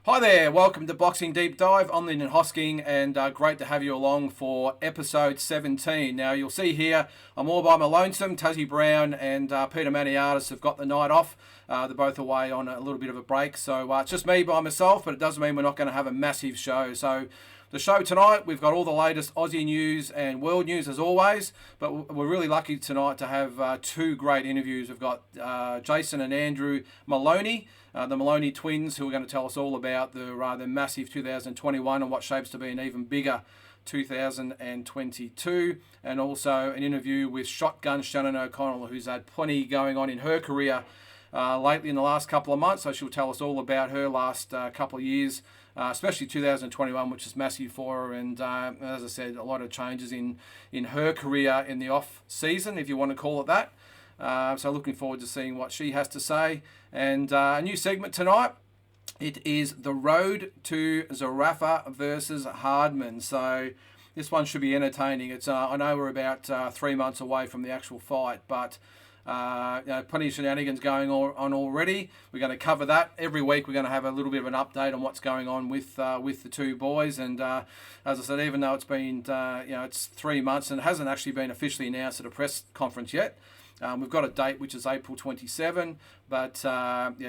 Hi there, welcome to Boxing Deep Dive. I'm Lyndon Hosking and great to have you along for episode 17. Now you'll see here, I'm all by my lonesome. Tassie Brown and Peter Maniatis have got the night off. They're both away on a little bit of a break. So it's just me by myself, but it doesn't mean we're not going to have a massive show. So the show tonight, we've got all the latest Aussie news and world news as always, but we're really lucky tonight to have two great interviews. We've got Jason and Andrew Moloney, the Maloney twins, who are going to tell us all about the massive 2021 and what shapes to be an even bigger 2022, and also an interview with shotgun Shannon O'Connell, who's had plenty going on in her career lately in the last couple of months, so she'll tell us all about her last couple of years, especially 2021, which is massive for her, and as I said, a lot of changes in her career in the off season, if you want to call it that. So looking forward to seeing what she has to say. And a new segment tonight, it is The Road to Zerafa versus Hardman. So this one should be entertaining. It's I know we're about 3 months away from the actual fight, but plenty of shenanigans going on already. We're going to cover that every week. We're going to have a little bit of an update on what's going on with the two boys. And as I said, even though it's been it's 3 months and it hasn't actually been officially announced at a press conference yet. We've got a date which is April 27, but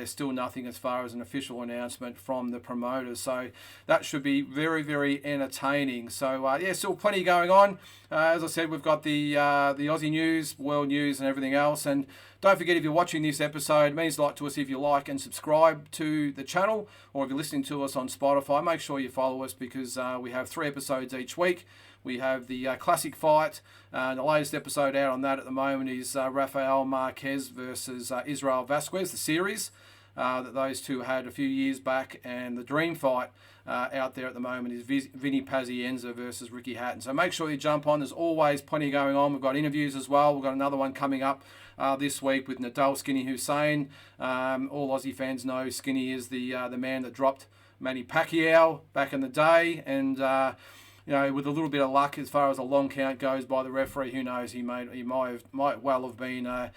still nothing as far as an official announcement from the promoters. So that should be very, very entertaining. So still plenty going on. As I said, we've got the Aussie news, world news, and everything else. And don't forget, if you're watching this episode, it means a lot to us if you like and subscribe to the channel, or if you're listening to us on Spotify, make sure you follow us because we have 3 episodes each week. We have the classic fight. The latest episode out on that at the moment is Rafael Marquez versus Israel Vasquez, the series that those two had a few years back. And the dream fight out there at the moment is Vinny Pazienza versus Ricky Hatton. So make sure you jump on. There's always plenty going on. We've got interviews as well. We've got another one coming up this week with Nadal Skinny Hussein. All Aussie fans know Skinny is the man that dropped Manny Pacquiao back in the day. And with a little bit of luck as far as a long count goes by the referee, who knows, he might well have been a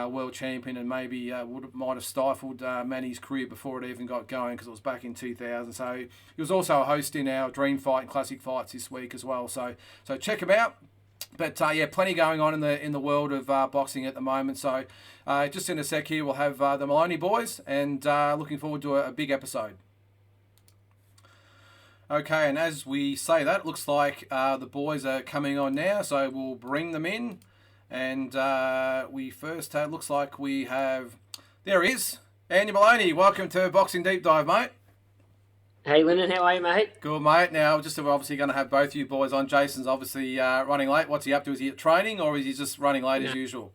world champion and maybe might have stifled Manny's career before it even got going because it was back in 2000. So he was also a host in our Dream Fight and Classic Fights this week as well. So check him out. But plenty going on in the world of boxing at the moment. So just in a sec here, we'll have the Moloney boys, and looking forward to a big episode. Okay, and as we say that, it looks like the boys are coming on now, so we'll bring them in. And we first have, looks like we have, there he is, Andy Maloney. Welcome to Boxing Deep Dive, mate. Hey, Lyndon, how are you, mate? Good, mate. Now, just we're obviously going to have both you boys on. Jason's obviously running late. What's he up to? Is he at training, or is he just running late as usual?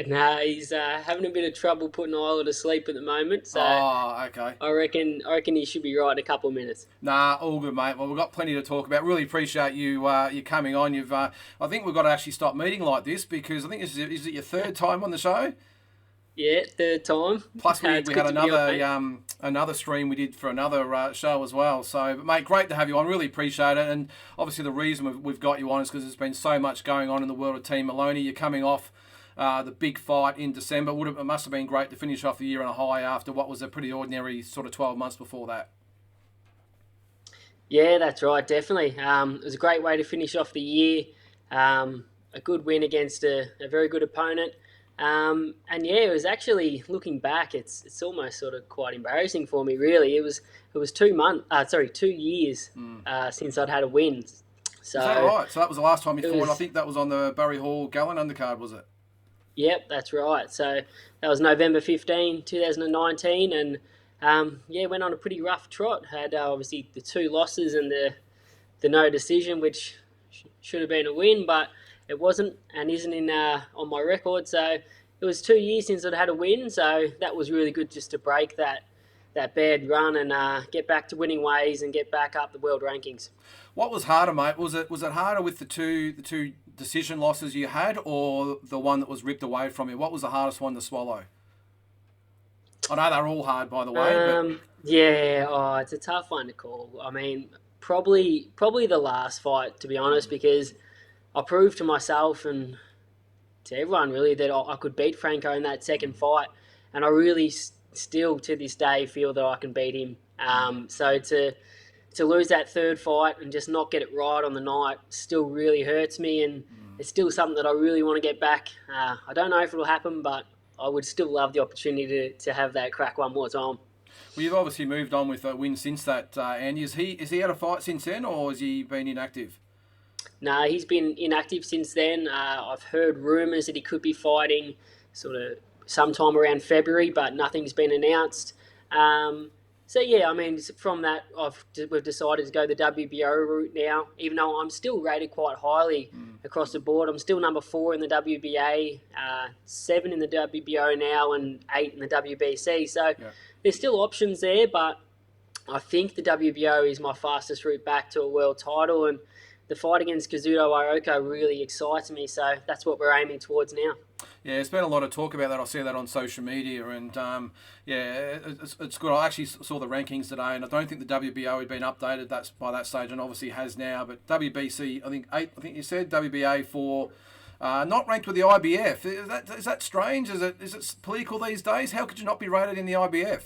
No, he's having a bit of trouble putting Isla to sleep at the moment. So okay. I reckon he should be right in a couple of minutes. Nah, all good, mate. Well, we've got plenty to talk about. Really appreciate you coming on. You've I think we've got to actually stop meeting like this because I think is it your third time on the show? Yeah, third time. Plus we had another stream we did for another show as well. So, mate, great to have you on. Really appreciate it. And obviously the reason we've got you on is because there's been so much going on in the world of Team Maloney. You're coming off the big fight in December. It must have been great to finish off the year on a high after what was a pretty ordinary sort of 12 months before that. Yeah, that's right, definitely. It was a great way to finish off the year. A good win against a very good opponent. It was actually, looking back, it's almost sort of quite embarrassing for me, really. It was 2 years since I'd had a win. So, is that right? So that was the last time you fought. I think that was on the Barry Hall Gallen undercard, was it? Yep, that's right. So that was November 15, 2019, and went on a pretty rough trot. Had obviously the 2 losses and the no decision, which should have been a win, but it wasn't and isn't on my record. So it was 2 years since I'd had a win, so that was really good just to break that bad run and get back to winning ways and get back up the world rankings. What was harder, mate? Was it harder with the two decision losses you had, or the one that was ripped away from you? What was the hardest one to swallow? I know they're all hard, by the way. It's a tough one to call. I mean, probably the last fight, to be honest, because I proved to myself and to everyone really that I could beat Franco in that second fight, and I really still to this day feel that I can beat him. So to lose that third fight and just not get it right on the night still really hurts me, and it's still something that I really want to get back. I don't know if it'll happen, but I would still love the opportunity to have that crack one more time. Well, you've obviously moved on with a win since that, Andy. Is he had a fight since then, or has he been inactive? No, he's been inactive since then. I've heard rumours that he could be fighting sort of sometime around February, but nothing's been announced. So yeah, I mean, from that, we've decided to go the WBO route now. Even though I'm still rated quite highly across the board, I'm still number 4 in the WBA, 7 in the WBO now, and 8 in the WBC. So there's still options there, but I think the WBO is my fastest route back to a world title, and the fight against Kazuto Ioko really excites me, so that's what we're aiming towards now. Yeah, there's been a lot of talk about that. I see that on social media, and it's good. I actually saw the rankings today, and I don't think the WBO had been updated by that stage, and obviously has now. But WBC, I think 8. I think you said WBA 4, not ranked with the IBF. Is that strange? Is it political these days? How could you not be rated in the IBF?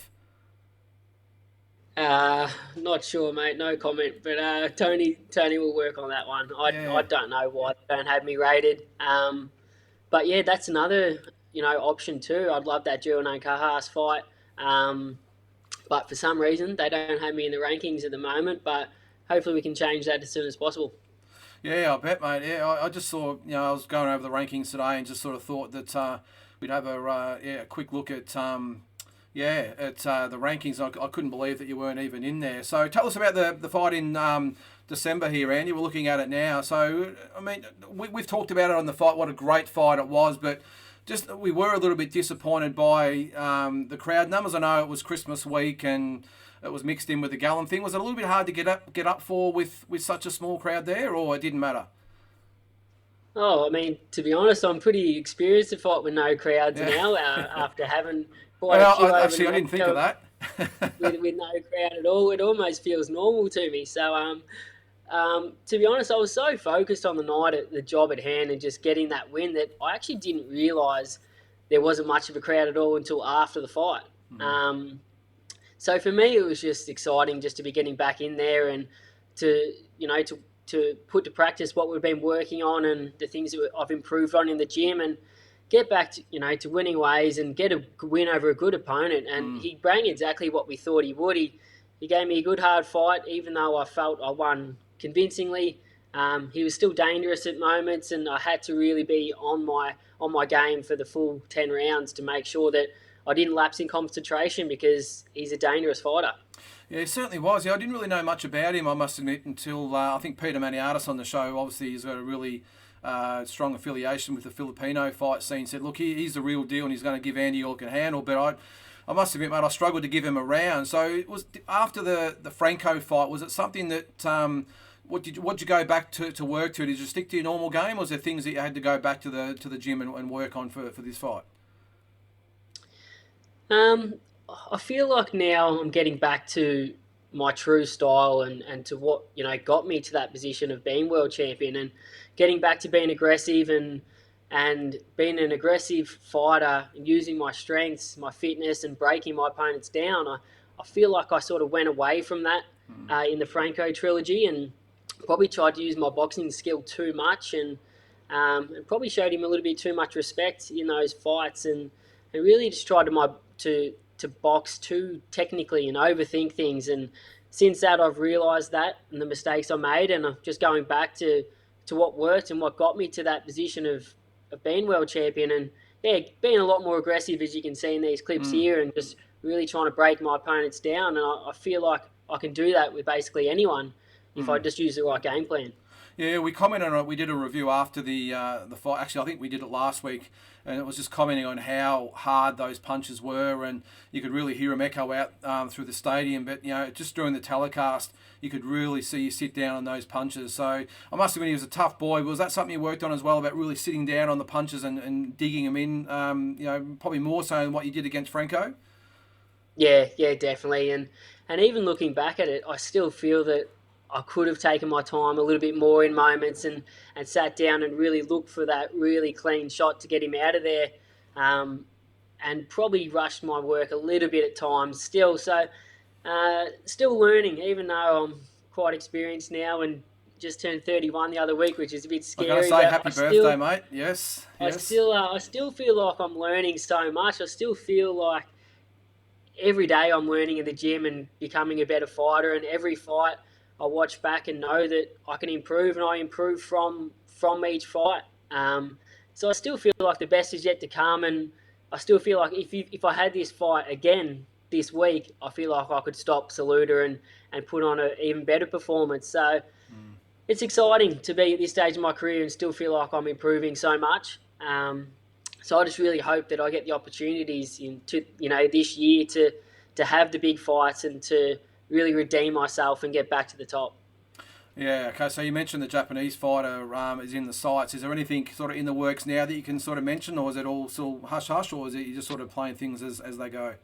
Not sure, mate. No comment. But Tony will work on that one. I don't know why they don't have me rated. But yeah, that's another option too. I'd love that Jerome Kahas fight. But for some reason they don't have me in the rankings at the moment. But hopefully we can change that as soon as possible. Yeah, I bet, mate. Yeah, I just saw. I was going over the rankings today and just sort of thought that we'd have a quick look at. The rankings. I couldn't believe that you weren't even in there. So tell us about the fight in December here, Andy. We're looking at it now. So, I mean, we've talked about it on the fight, what a great fight it was, but just we were a little bit disappointed by the crowd numbers. I know it was Christmas week and it was mixed in with the Gallon thing. Was it a little bit hard to get up for with such a small crowd there, or it didn't matter? Oh, I mean, to be honest, I'm pretty experienced to fight with no crowds now after having... I didn't think of that. with no crowd at all, it almost feels normal to me. So, to be honest, I was so focused on the night, at the job at hand, and just getting that win that I actually didn't realise there wasn't much of a crowd at all until after the fight. So for me, it was just exciting just to be getting back in there and to put to practice what we've been working on and the things that I've improved on in the gym, and get back to winning ways and get a win over a good opponent. And he brought exactly what we thought he would. He gave me a good hard fight, even though I felt I won convincingly. He was still dangerous at moments, and I had to really be on my game for the full 10 rounds to make sure that I didn't lapse in concentration, because he's a dangerous fighter. Yeah, he certainly was. Yeah, I didn't really know much about him, I must admit, until I think Peter Maniatis on the show. Obviously, he's got a really strong affiliation with the Filipino fight scene. Said, look, he's the real deal and he's going to give Andy all can handle. But I must admit, mate, I struggled to give him a round. So it was after the Franco fight. Was it something that what did you go back to work to? Did you stick to your normal game, or was there things that you had to go back to the gym and work on for this fight? I feel like now I'm getting back to my true style and to what got me to that position of being world champion, and getting back to being aggressive and being an aggressive fighter and using my strengths, my fitness, and breaking my opponents down. I feel like I sort of went away from that in the Franco trilogy, and probably tried to use my boxing skill too much, and probably showed him a little bit too much respect in those fights, and really just tried to box too technically and overthink things. And since that, I've realised that and the mistakes I made, and I'm just going back to what worked and what got me to that position of being world champion, and being a lot more aggressive, as you can see in these clips here, and just really trying to break my opponents down. And I feel like I can do that with basically anyone if I just use the right game plan. Yeah, we commented on it. We did a review after the fight. Actually, I think we did it last week, and it was just commenting on how hard those punches were, and you could really hear them echo out through the stadium. But just during the telecast, you could really see you sit down on those punches. So I must admit, he was a tough boy. Was that something you worked on as well, about really sitting down on the punches and digging them in? Probably more so than what you did against Franco. Yeah, definitely. And even looking back at it, I still feel that I could have taken my time a little bit more in moments and sat down and really looked for that really clean shot to get him out of there. and probably rushed my work a little bit at times still. So still learning, even though I'm quite experienced now and just turned 31 the other week, which is a bit I'm going to scary. say But happy birthday, mate. Yes, yes. I still feel like I'm learning so much. I still feel like every day I'm learning in the gym and becoming a better fighter. And every fight I watch back and know that I can improve, and I improve from each fight. So I still feel like the best is yet to come, and I still feel like if I had this fight again this week, I feel like I could stop Saluda and put on an even better performance. So it's exciting to be at this stage of my career and still feel like I'm improving so much. So I just really hope that I get the opportunities this year to have the big fights and to really redeem myself and get back to the top. Yeah, okay, so you mentioned the Japanese fighter is in the sights. Is there anything sort of in the works now that you can sort of mention, or is it all still hush-hush, or is it you just sort of playing things as they go?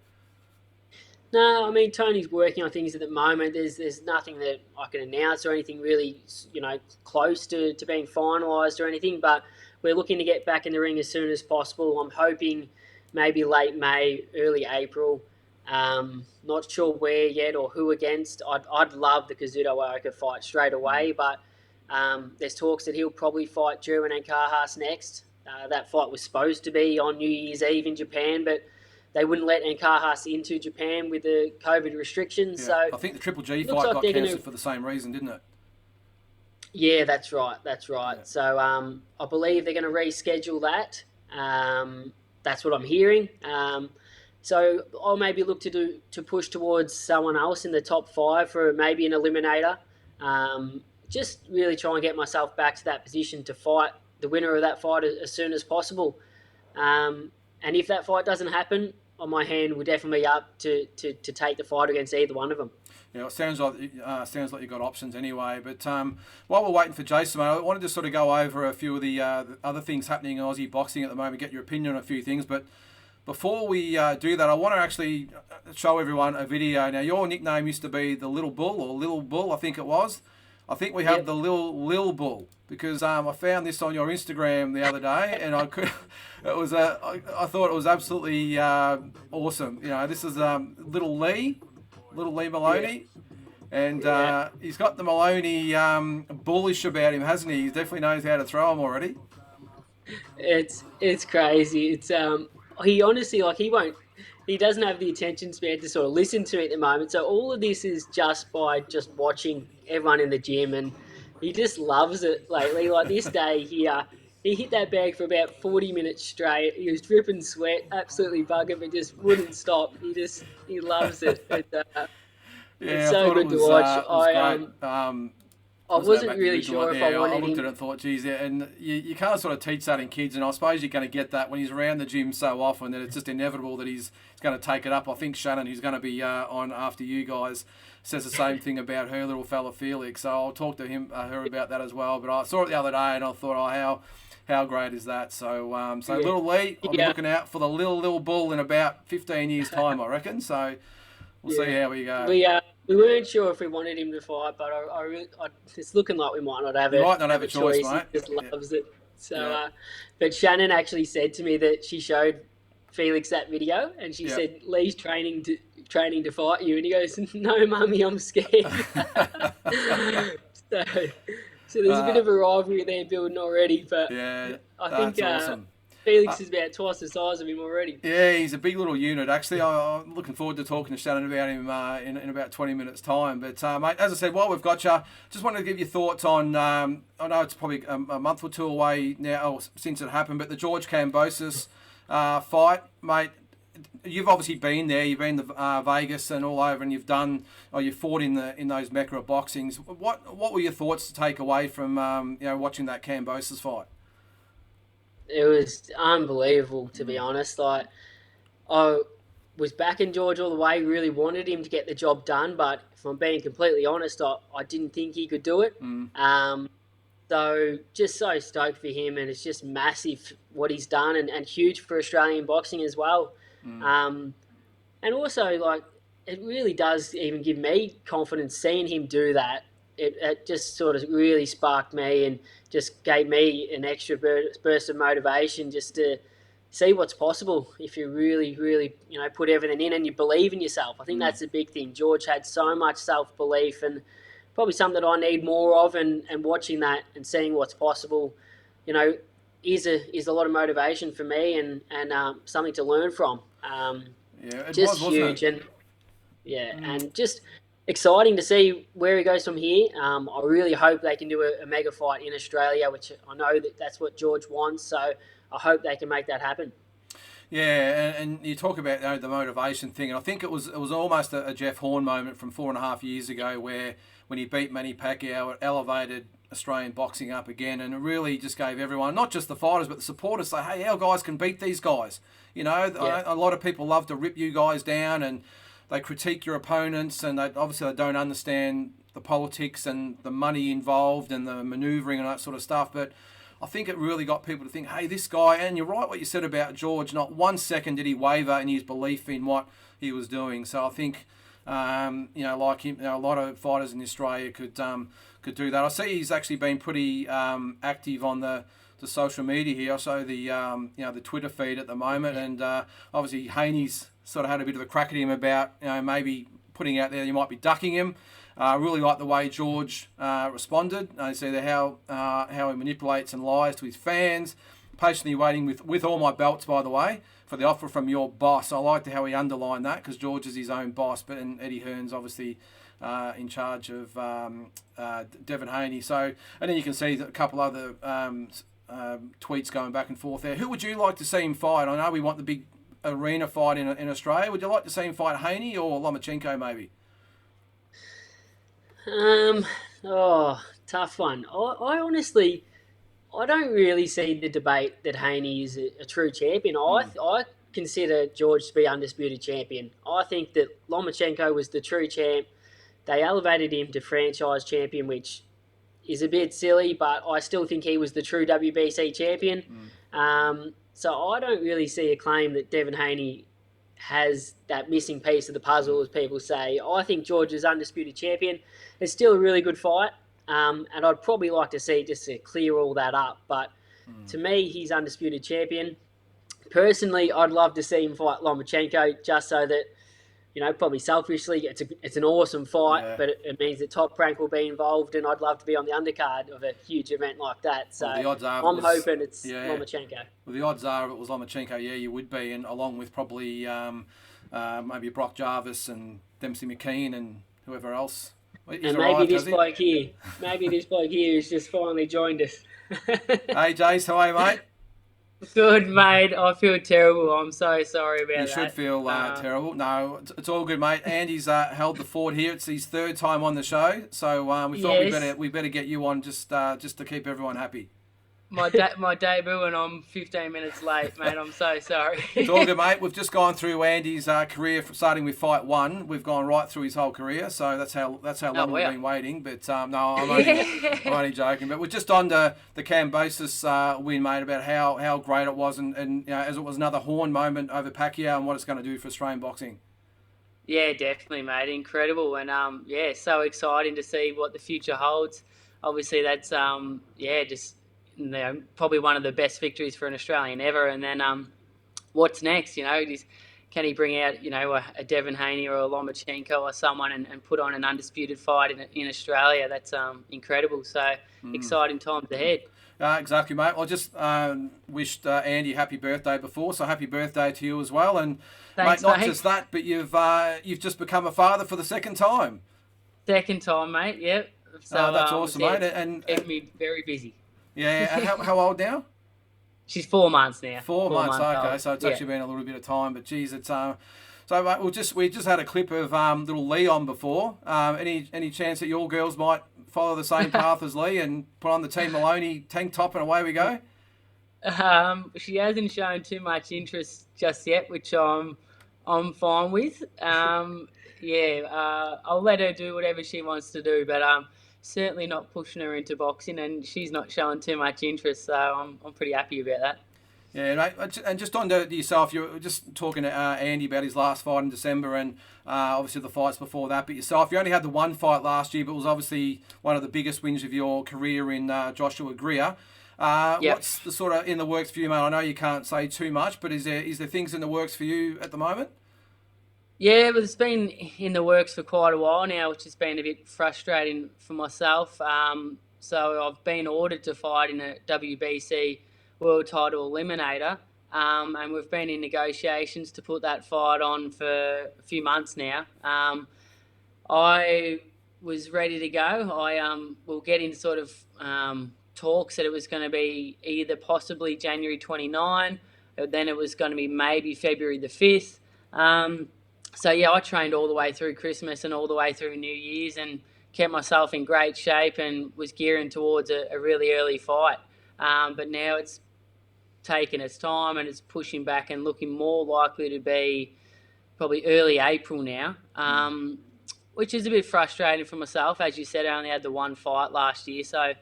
No, I mean, Tony's working on things at the moment. There's nothing that I can announce or anything really, close to being finalised or anything, but we're looking to get back in the ring as soon as possible. I'm hoping maybe late May, early April. Not sure where yet or who against. I'd love the Kazuto Aoka fight straight away, but there's talks that he'll probably fight German and Carhas next. That fight was supposed to be on New Year's Eve in Japan, but they wouldn't let Nkajas into Japan with the COVID restrictions. Yeah. So I think the Triple G fight got cancelled for the same reason, didn't it? Yeah, that's right. Yeah. So I believe they're going to reschedule that. That's what I'm hearing. So I'll maybe look to push towards someone else in the top 5 for maybe an eliminator. Just really try and get myself back to that position to fight the winner of that fight as soon as possible. And if that fight doesn't happen, on my hand will definitely be up to take the fight against either one of them. Yeah, it sounds like you've got options anyway. But while we're waiting for Jason, mate, I wanted to sort of go over a few of the other things happening in Aussie boxing at the moment, get your opinion on a few things. But before we do that, I want to actually show everyone a video. Now, your nickname used to be the Little Bull, or Little Bull, I think it was. I think we have the Lil Bull, because I found this on your Instagram the other day, and I thought it was absolutely awesome. This is Little Lee Maloney, and he's got the Maloney bullish about him, hasn't he? He definitely knows how to throw him already. It's crazy. It's he honestly, he doesn't have the attention span to sort of listen to me at the moment. So all of this is just by watching everyone in the gym, and he just loves it lately. Like this day here, he hit that bag for about 40 minutes straight. He was dripping sweat, absolutely bugging, but just wouldn't stop. He loves it. It's so good to watch. I wasn't really sure if I wanted him. I looked at it and thought, geez, yeah, and you can't sort of teach that in kids, and I suppose you're going to get that when he's around the gym so often that it's just inevitable that he's going to take it up. I think Shannon, who's going to be on after you guys, says the same thing about her little fella Felix, so I'll talk to her about that as well. But I saw it the other day and I thought, how great is that? So Little Lee, I'll be looking out for the little bull in about 15 years' time, I reckon. So we'll see how we go. We weren't sure if we wanted him to fight, but it's looking like we might not have a choice, mate. He just loves it. So, but Shannon actually said to me that she showed Felix that video, and she said, "Lee's training to fight you," and he goes, "No, mummy, I'm scared." So there's a bit of a rivalry there building already, but I think awesome. Felix is about twice the size of him already. Yeah, he's a big little unit. Actually, I'm looking forward to talking to Shannon about him in about 20 minutes' time. But, mate, as I said, while we've got you, just wanted to give you thoughts on, I know it's probably a month or two away now since it happened, but the George Kambosos fight, mate. You've obviously been there. You've been to Vegas and all over, and you fought in those Mecca boxings. What were your thoughts to take away from watching that Kambosos fight? It was unbelievable, to be honest. Like, I was backing George all the way, really wanted him to get the job done, but if I'm being completely honest, I didn't think he could do it. So just so stoked for him, and it's just massive what he's done, and huge for Australian boxing as well. And also, like, it really does even give me confidence seeing him do that. It just sort of really sparked me and just gave me an extra burst of motivation just to see what's possible if you really, really, put everything in and you believe in yourself. I think that's the big thing. George had so much self-belief, and probably something that I need more of, and watching that and seeing what's possible, is a lot of motivation for me, and something to learn from. Just huge, and and just exciting to see where he goes from here. I really hope they can do a mega fight in Australia, which I know that's what George wants. So I hope they can make that happen. Yeah, and you talk about the motivation thing, and I think it was almost a Jeff Horn moment from 4.5 years ago, where when he beat Manny Pacquiao, it elevated Australian boxing up again, and it really just gave everyone, not just the fighters but the supporters, say, hey, our guys can beat these guys. A lot of people love to rip you guys down, and they critique your opponents, and they don't understand the politics and the money involved and the manoeuvring and that sort of stuff. But I think it really got people to think, hey, this guy, and you're right what you said about George, not 1 second did he waver in his belief in what he was doing. So I think, like him, a lot of fighters in Australia could do that. I see he's actually been pretty active on the social media here. I saw the Twitter feed at the moment, and obviously Haney's sort of had a bit of a crack at him about maybe putting out there you might be ducking him. I really like the way George responded. I see how he manipulates and lies to his fans. Patiently waiting with all my belts, by the way, for the offer from your boss. I liked how he underlined that, because George is his own boss, and Eddie Hearn's obviously in charge of Devin Haney. So, and then you can see a couple other tweets going back and forth there. Who would you like to see him fight? I know we want the big arena fight in Australia. Would you like to see him fight Haney or Lomachenko maybe? Tough one. I honestly, I don't really see the debate that Haney is a true champion. I consider George to be undisputed champion. I think that Lomachenko was the true champ. They elevated him to franchise champion, which is a bit silly, but I still think he was the true WBC champion. So I don't really see a claim that Devin Haney has that missing piece of the puzzle, as people say. I think George is undisputed champion. It's still a really good fight, and I'd probably like to see just to clear all that up. But to me, he's undisputed champion. Personally, I'd love to see him fight Lomachenko, just so that, probably selfishly, it's an awesome fight, but it means that Top Rank will be involved, and I'd love to be on the undercard of a huge event like that. So the odds are I'm hoping it's Lomachenko. Well, the odds are if it was Lomachenko, you would be, and along with probably maybe Brock Jarvis and Dempsey McKean and whoever else. And maybe this bloke here has just finally joined us. Hey, Jace, how are you, mate? Good, mate. I feel terrible. I'm so sorry about that. You should feel terrible. No, it's all good, mate. Andy's held the fort here. It's his third time on the show, so we thought we better get you on just to keep everyone happy. My debut, and I'm 15 minutes late, mate. I'm so sorry. It's all good, mate. We've just gone through Andy's career, starting with fight one. We've gone right through his whole career, so that's how long we've been waiting. But no, I'm only joking. But we're just on to the Cambosis win, mate, about how great it was, and as it was another Horn moment over Pacquiao and what it's going to do for Australian boxing. Yeah, definitely, mate. Incredible, and so exciting to see what the future holds. Obviously, that's just. Probably one of the best victories for an Australian ever. And then what's next? Can he bring out a Devin Haney or a Lomachenko or someone and put on an undisputed fight in Australia? That's incredible. So exciting times ahead. Exactly, mate. I just wished Andy happy birthday before, so happy birthday to you as well. And thanks, mate, not just that, but you've just become a father for the second time. Second time, mate. Yep. So that's awesome, mate. And kept me very busy. Yeah, and how old now? She's 4 months now. 4 months, okay. Old. So it's actually been a little bit of time, but geez, it's so mate, we just had a clip of little Lee on before. Any chance that your girls might follow the same path as Lee and put on the Team Maloney tank top and away we go? She hasn't shown too much interest just yet, which I'm fine with. I'll let her do whatever she wants to do, but certainly not pushing her into boxing, and she's not showing too much interest, so I'm pretty happy about that. Yeah, mate, and just on to yourself, you were just talking to Andy about his last fight in December, and obviously the fights before that, but yourself, you only had the one fight last year, but it was obviously one of the biggest wins of your career in Joshua Greer. Yep. What's the sort of in the works for you, mate? I know you can't say too much, but is there things in the works for you at the moment? Yeah, but it's been in the works for quite a while now, which has been a bit frustrating for myself. So I've been ordered to fight in a WBC World Title Eliminator, and we've been in negotiations to put that fight on for a few months now. I was ready to go. I will get in sort of talks that it was going to be either possibly January 29, or then it was going to be maybe February the 5th. So yeah, I trained all the way through Christmas and all the way through New Year's and kept myself in great shape and was gearing towards a really early fight. But now it's taken its time and it's pushing back and looking more likely to be probably early April now, which is a bit frustrating for myself. As you said, I only had the one fight last year, so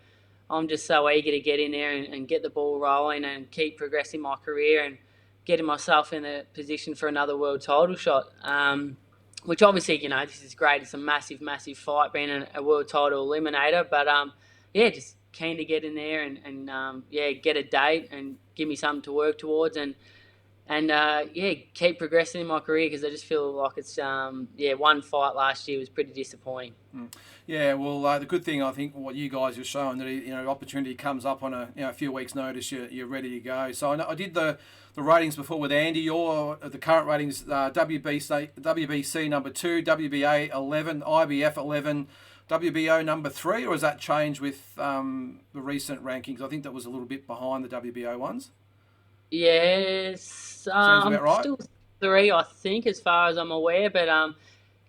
I'm just so eager to get in there and get the ball rolling and keep progressing my career and getting myself in a position for another world title shot, which obviously, this is great. It's a massive, massive fight being a world title eliminator. But, just keen to get in there and get a date and give me something to work towards and keep progressing in my career because I just feel like it's, one fight last year was pretty disappointing. Yeah, well, the good thing I think what you guys are showing that opportunity comes up on a few weeks' notice, you're ready to go. So I did the ratings before with Andy. Your the current ratings: WBC number 2, WBA 11, IBF 11, WBO number 3, or has that changed with the recent rankings? I think that was a little bit behind the WBO ones. Yes, Sounds about right. still 3, I think, as far as I'm aware, but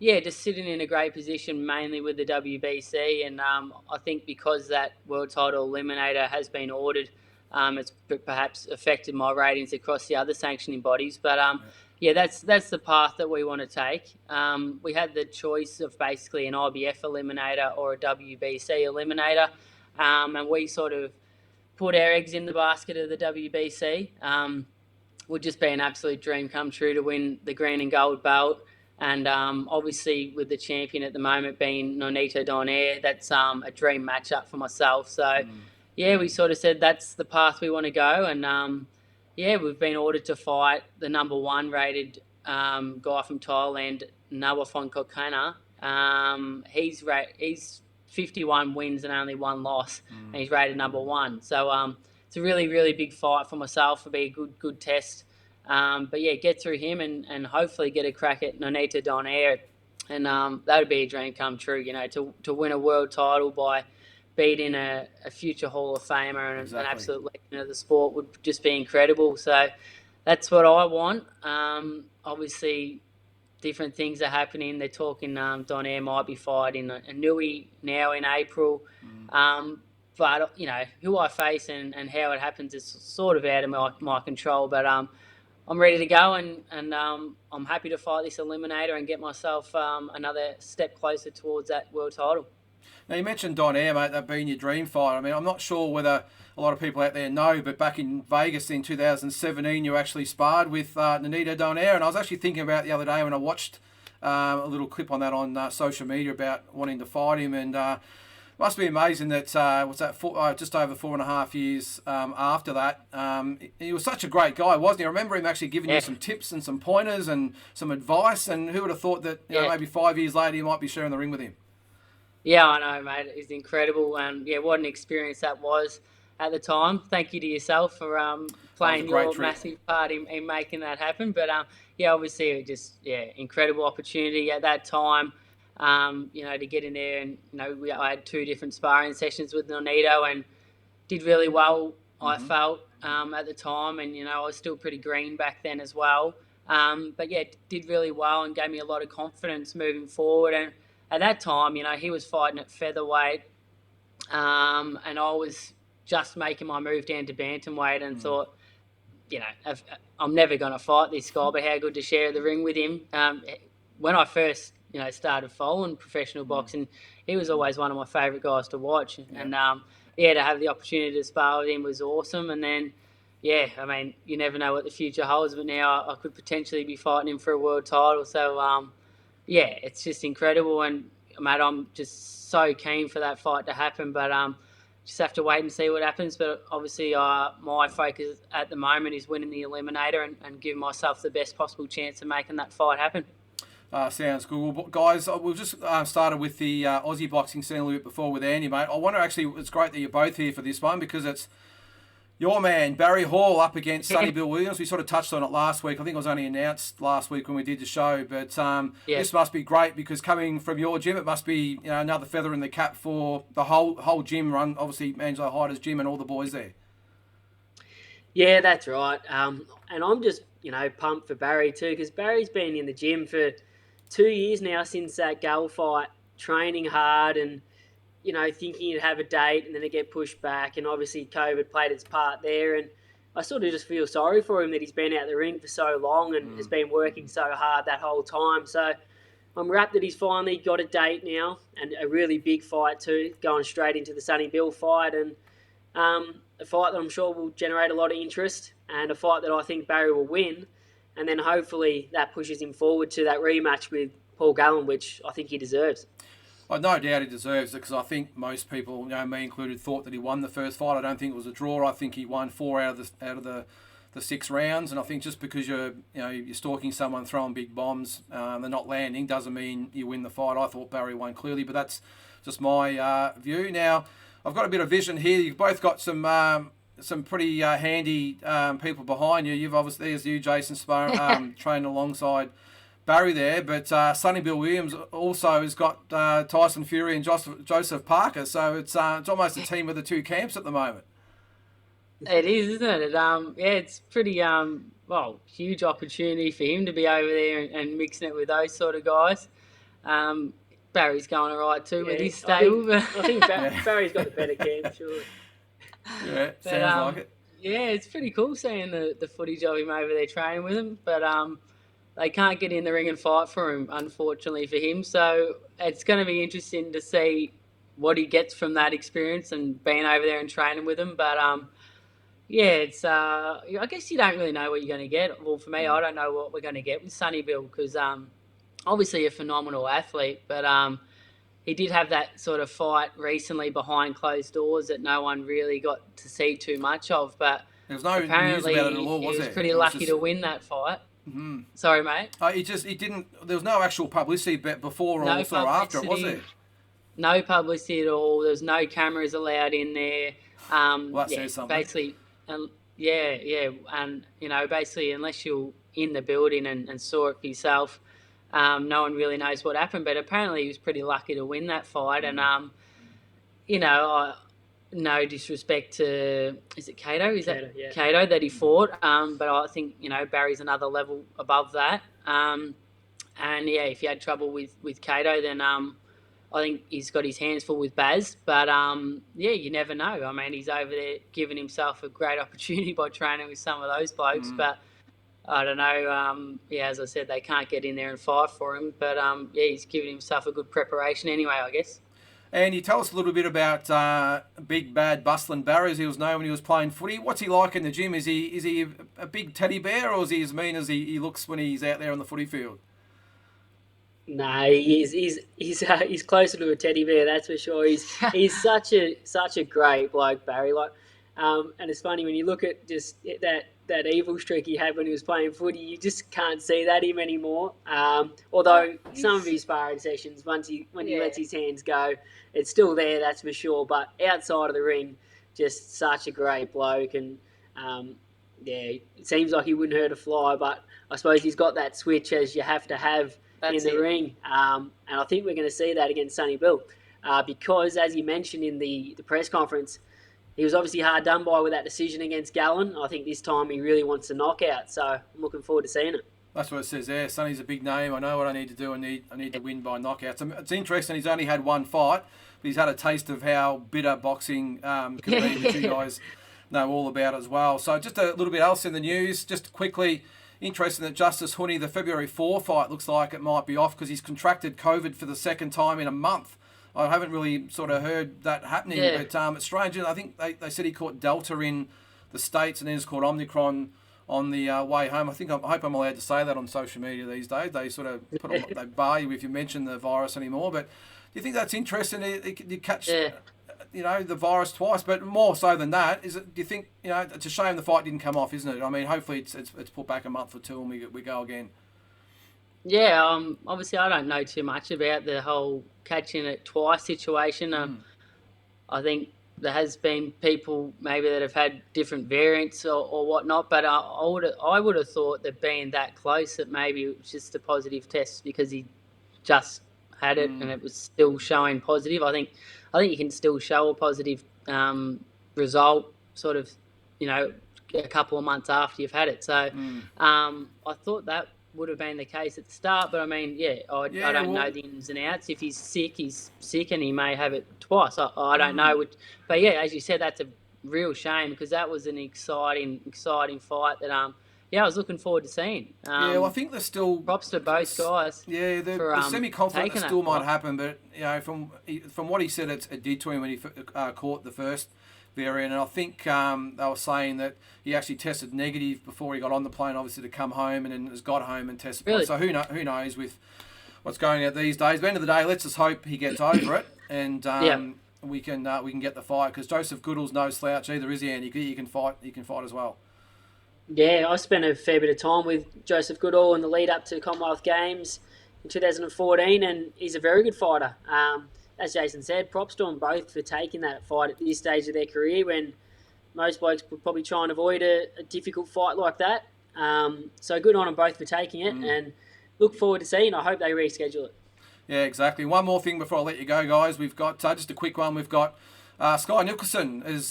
just sitting in a great position mainly with the WBC, and I think because that world title eliminator has been ordered, it's perhaps affected my ratings across the other sanctioning bodies. But that's the path that we want to take. We had the choice of basically an IBF eliminator or a WBC eliminator, and we sort of put our eggs in the basket of the WBC. Would just be an absolute dream come true to win the green and gold belt. And obviously with the champion at the moment being Nonito Donaire, that's a dream matchup for myself. So, we sort of said that's the path we want to go. And, we've been ordered to fight the number 1 rated guy from Thailand, Nawafon Kokana. He's 51 wins and only 1 loss, and he's rated number 1. So it's a really, really big fight for myself. It'll be a good test. Get through him and hopefully get a crack at Nonito Donaire. And that would be a dream come true, to win a world title by beating a future Hall of Famer and an absolute legend of the sport would just be incredible. So that's what I want. Obviously, different things are happening. They're talking Donaire might be fighting a Nui now in April. But, who I face and how it happens is sort of out of my control. But I'm ready to go and I'm happy to fight this eliminator and get myself another step closer towards that world title. Now, you mentioned Donaire, mate, that being your dream fight. I mean, I'm not sure whether a lot of people out there know, but back in Vegas in 2017, you actually sparred with Nonito Donaire. And I was actually thinking about the other day when I watched a little clip on that on social media about wanting to fight him. And must be amazing that, just over 4.5 years after that, he was such a great guy, wasn't he? I remember him actually giving you some tips and some pointers and some advice, and who would have thought that maybe 5 years later you might be sharing the ring with him? Yeah, I know, mate. It's incredible, and what an experience that was at the time. Thank you to yourself for playing your massive part in making that happen. But obviously it was just incredible opportunity at that time. To get in there and, I had 2 different sparring sessions with Nonito and did really well, I felt, at the time. And, I was still pretty green back then as well. Did really well and gave me a lot of confidence moving forward. And at that time, he was fighting at featherweight and I was just making my move down to bantamweight and thought, I'm never going to fight this guy, but how good to share the ring with him. When I first started following professional boxing, he was always one of my favourite guys to watch. And, to have the opportunity to spar with him was awesome. And then, you never know what the future holds, but now I could potentially be fighting him for a world title. So, it's just incredible. And, mate, I'm just so keen for that fight to happen. But, just have to wait and see what happens. But obviously, my focus at the moment is winning the Eliminator and giving myself the best possible chance of making that fight happen. Sounds good. Well, guys, we've just started with the Aussie boxing scene a little bit before with Andy, mate. I wonder, actually, it's great that you're both here for this one because it's your man, Barry Hall, up against Sonny Bill Williams. We sort of touched on it last week. I think it was only announced last week when we did the show. But This must be great because coming from your gym, it must be another feather in the cap for the whole gym run. Obviously, Angelo Hyder's gym and all the boys there. Yeah, that's right. And I'm just, pumped for Barry too because Barry's been in the gym for 2 years now since that Gal fight, training hard and, thinking he'd have a date and then it get pushed back. And obviously COVID played its part there. And I sort of just feel sorry for him that he's been out the ring for so long and has been working so hard that whole time. So I'm wrapped that he's finally got a date now and a really big fight too, going straight into the Sonny Bill fight. And a fight that I'm sure will generate a lot of interest and a fight that I think Barry will win. And then hopefully that pushes him forward to that rematch with Paul Gallen, which I think he deserves. Oh, no doubt he deserves it because I think most people, me included, thought that he won the first fight. I don't think it was a draw. I think he won 4 out of the 6 rounds. And I think just because you're stalking someone throwing big bombs, they're not landing, doesn't mean you win the fight. I thought Barry won clearly, but that's just my view. Now, I've got a bit of vision here. You've both got some pretty handy people behind you. You've obviously, there's you, Jason Sparrow, trained alongside Barry there, but Sonny Bill Williams also has got Tyson Fury and Joseph Parker, so it's almost a team of the two camps at the moment. It is, isn't it? It's pretty huge opportunity for him to be over there and mixing it with those sort of guys. Barry's going all right too with his stable. I think Barry's got the better camp, sure. Yeah, sounds like it. Yeah, it's pretty cool seeing the footage of him over there training with him, but they can't get in the ring and fight for him, unfortunately for him. So it's going to be interesting to see what he gets from that experience and being over there and training with him. But it's I guess you don't really know what you're going to get. Well, for me, I don't know what we're going to get with Sonny Bill because obviously a phenomenal athlete, but he did have that sort of fight recently behind closed doors that no one really got to see too much of. But there was no apparently news about it at all, was he was there? pretty lucky to win that fight. Mm-hmm. Sorry, mate. He didn't. There was no actual publicity before or also after, was there? No publicity at all. There's no cameras allowed in there. Well, that says something. Basically, and basically, unless you're in the building and saw it for yourself, no one really knows what happened. But apparently, he was pretty lucky to win that fight. And no disrespect to, is it Cato? Cato that he fought? But I think Barry's another level above that. If he had trouble with Cato, then I think he's got his hands full with Baz. But you never know. I mean, he's over there giving himself a great opportunity by training with some of those blokes. But I don't know. As I said, they can't get in there and fight for him. But he's giving himself a good preparation anyway, I guess. And you tell us a little bit about Big Bad Bustlin' Barry, as he was known when he was playing footy. What's he like in the gym? Is he a big teddy bear, or is he as mean as he looks when he's out there on the footy field? No, he's closer to a teddy bear, that's for sure. He's such a great bloke, Barry. And it's funny when you look at just that evil streak he had when he was playing footy, you just can't see that him anymore. Although some of his sparring sessions, when he lets his hands go, it's still there, that's for sure. But outside of the ring, just such a great bloke. And it seems like he wouldn't hurt a fly, but I suppose he's got that switch as you have to have in the ring. And I think we're going to see that against Sonny Bill. Because, as he mentioned in the press conference, he was obviously hard done by with that decision against Gallen. I think this time he really wants a knockout, so I'm looking forward to seeing it. That's what it says there. Sonny's a big name. I know what I need to do. I need to win by knockout. It's interesting. He's only had one fight, but he's had a taste of how bitter boxing can be, which you guys know all about as well. So just a little bit else in the news. Just quickly, interesting that Justice Honey, the February 4 fight, looks like it might be off because he's contracted COVID for the second time in a month. I haven't really sort of heard that happening, but it's strange. I think they said he caught Delta in the States and then he's caught Omicron on the way home. I hope I'm allowed to say that on social media these days. They sort of they bar you if you mention the virus anymore. But do you think that's interesting? You catch the virus twice, but more so than that, do you think, it's a shame the fight didn't come off, isn't it? I mean, hopefully it's put back a month or two and we go again. Yeah, obviously I don't know too much about the whole catching it twice situation. I think there has been people maybe that have had different variants or whatnot, but I would have thought that being that close, that maybe it was just a positive test because he just had it and it was still showing positive. I think you can still show a positive result, sort of, a couple of months after you've had it. So I thought that would have been the case at the start, but I mean, I don't know the ins and outs. If he's sick, and he may have it twice. I don't know. But yeah, as you said, that's a real shame because that was an exciting fight that I was looking forward to seeing. I think there's still props to both guys. Yeah, the semi-confident still might happen, but from what he said, it did to him when he caught the first variant, and I think they were saying that he actually tested negative before he got on the plane, obviously, to come home, and then has got home and tested. Really? So who knows with what's going on these days. At the end of the day, let's just hope he gets over it, and we can get the fight, because Joseph Goodall's no slouch either, is he? And he can fight as well. Yeah, I spent a fair bit of time with Joseph Goodall in the lead up to Commonwealth Games in 2014, and he's a very good fighter. As Jason said, props to them both for taking that fight at this stage of their career when most blokes would probably try and avoid a difficult fight like that. So good on them both for taking it, and look forward to seeing. I hope they reschedule it. Yeah, exactly. One more thing before I let you go, guys. We've got just a quick one. We've got Skye Nicholson has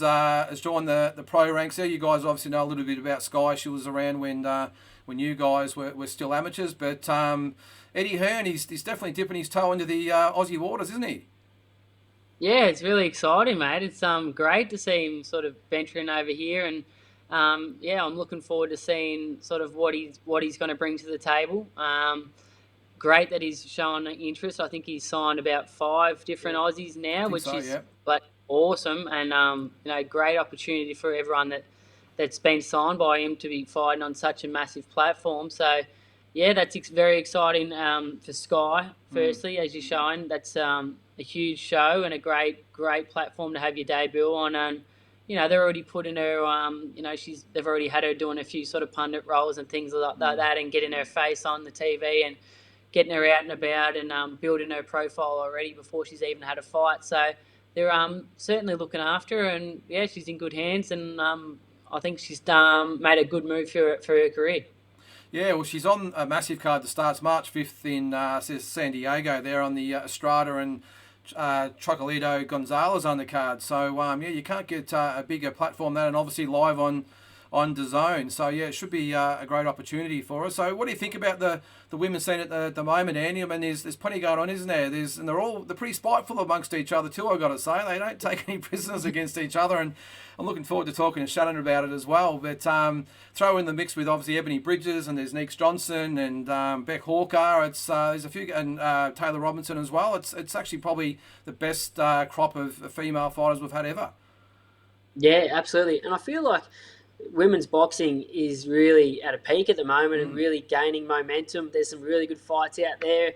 joined the pro ranks there. You guys obviously know a little bit about Skye. She was around when you guys were still amateurs. But Eddie Hearn, he's definitely dipping his toe into the Aussie waters, isn't he? Yeah, it's really exciting, mate. It's great to see him sort of venturing over here, and I'm looking forward to seeing sort of what he's going to bring to the table. Great that he's showing interest. I think he's signed about 5 different Aussies now, which is awesome, and great opportunity for everyone that's been signed by him to be fighting on such a massive platform. So, yeah, that's very exciting for Skye. Firstly, as you're showing, that's a huge show and a great platform to have your debut on. And they're already putting her. They've already had her doing a few sort of pundit roles and things like that, and getting her face on the TV and getting her out and about and building her profile already before she's even had a fight. So they're certainly looking after her, and yeah, she's in good hands, and I think she's made a good move for her career. Yeah, well, she's on a massive card that starts March 5th in San Diego. There on the Estrada and Chocolito Gonzalez undercard. So you can't get a bigger platform than that, and obviously live on DAZN. So yeah, it should be a great opportunity for us. So what do you think about the women's scene at the moment, Andy? I mean, there's plenty going on, isn't there? And they're pretty spiteful amongst each other too, I've got to say. They don't take any prisoners against each other, and I'm looking forward to talking to Shannon about it as well. But throw in the mix with obviously Ebony Bridges, and there's Neeks Johnson and Beck Hawker. There's a few, and Taylor Robinson as well. It's actually probably the best crop of female fighters we've had ever. Yeah, absolutely. And I feel like women's boxing is really at a peak at the moment and really gaining momentum. There's some really good fights out there.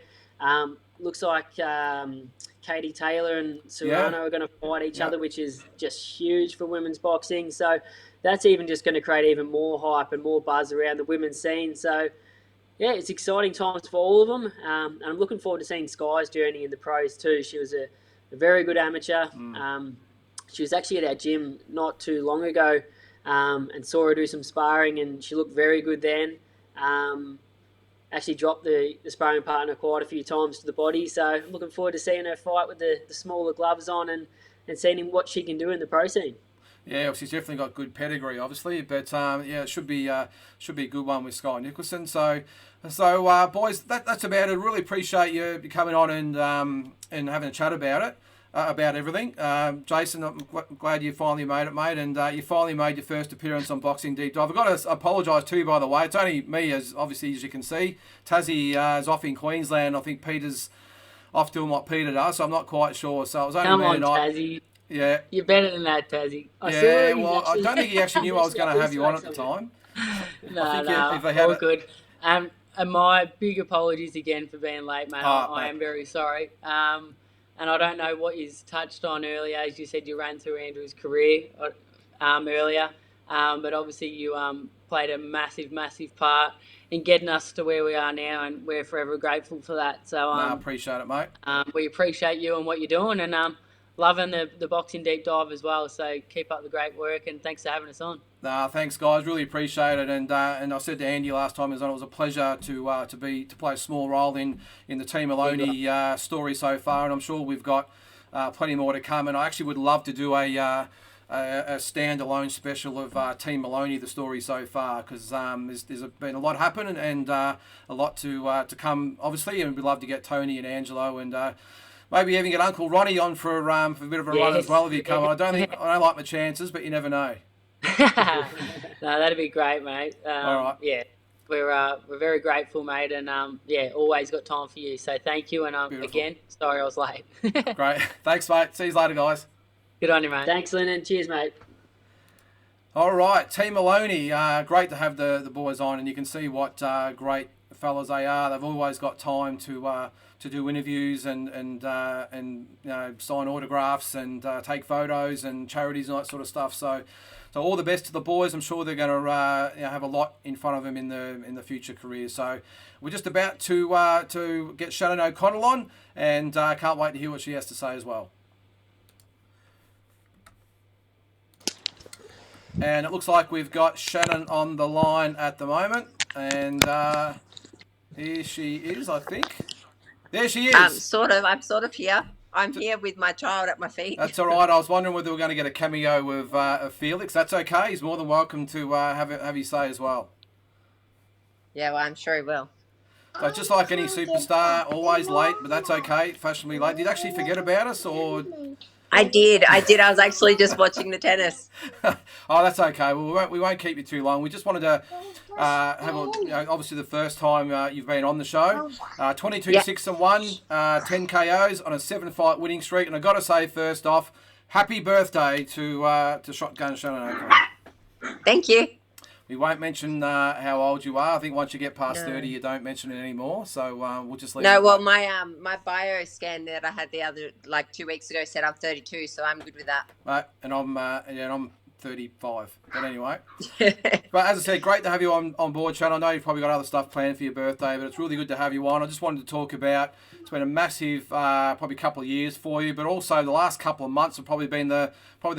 Looks like Katie Taylor and Serrano are going to fight each other, which is just huge for women's boxing. So that's even just going to create even more hype and more buzz around the women's scene. So yeah, it's exciting times for all of them. And I'm looking forward to seeing Skye's journey in the pros too. She was a very good amateur. She was actually at our gym not too long ago, and saw her do some sparring, and she looked very good then. Actually dropped the sparring partner quite a few times to the body, so I'm looking forward to seeing her fight with the smaller gloves on and seeing what she can do in the pro scene. Yeah, well, she's definitely got good pedigree, obviously, but it should be a good one with Skye Nicholson. So boys, that's about it. Really appreciate you coming on and having a chat about it. About everything. Jason, I'm glad you finally made it, mate, and you finally made your first appearance on Boxing Deep Dive. I've got to apologise to you, by the way. It's only me, as you can see. Tassie is off in Queensland. I think Peter's off doing what Peter does, so I'm not quite sure. So it was only me and I. Tassie. Yeah. You're better than that, Tassie. I don't think he actually knew I was going to have you on at the time. All good. And my big apologies again for being late, mate. I am very sorry. And I don't know what you touched on earlier, as you said you ran through Andrew's career earlier, but obviously you played a massive, massive part in getting us to where we are now, and we're forever grateful for that. So I appreciate it, mate. We appreciate you and what you're doing, and loving the boxing deep dive as well. So keep up the great work, and thanks for having us on. Thanks, guys. Really appreciate it. And I said to Andy last time he was on, it was a pleasure to play a small role in the Team Maloney story so far, and I'm sure we've got plenty more to come. And I actually would love to do a standalone special of Team Maloney, the story so far, because there's been a lot happen and a lot to come, obviously, and we'd love to get Tony and Angelo and maybe even get Uncle Ronnie on for a bit of a run as well if you come. I don't like my chances, but you never know. No, that'd be great, mate. All right. Yeah, we're very grateful, mate, and always got time for you. So thank you, and again, sorry I was late. Great, thanks, mate. See you later, guys. Good on you, mate. Thanks, Lennon. Cheers, mate. All right, Team Maloney. Great to have the boys on, and you can see what great fellas they are. They've always got time to do interviews and sign autographs and take photos and charities and that sort of stuff. So all the best to the boys. I'm sure they're going to have a lot in front of them in the future careers. So we're just about to get Shannon O'Connell on, and can't wait to hear what she has to say as well. And it looks like we've got Shannon on the line at the moment, and here she is, I think. There she is. I'm sort of here. I'm here with my child at my feet. That's all right. I was wondering whether we were going to get a cameo of Felix. That's okay. He's more than welcome to have his say as well. Yeah, well, I'm sure he will. So just like any superstar, always late, but that's okay. Fashionably late. Did you actually forget about us, or? I did. I was actually just watching the tennis. Oh, that's okay. Well, we won't keep you too long. We just wanted to have obviously the first time you've been on the show. 22-6-1, 10 KOs on a 7-fight winning streak. And I've got to say, first off, happy birthday to Shotgun Shannon O'Connell. Thank you. We won't mention how old you are. I think once you get past 30, you don't mention it anymore. So we'll just leave it. No, well, my bio scan that I had 2 weeks ago said I'm 32, so I'm good with that. Right, and I'm 35. But anyway. But as I said, great to have you on board, Shannon. I know you've probably got other stuff planned for your birthday, but it's really good to have you on. I just wanted to talk about, it's been a massive probably couple of years for you, but also the last couple of months have probably been the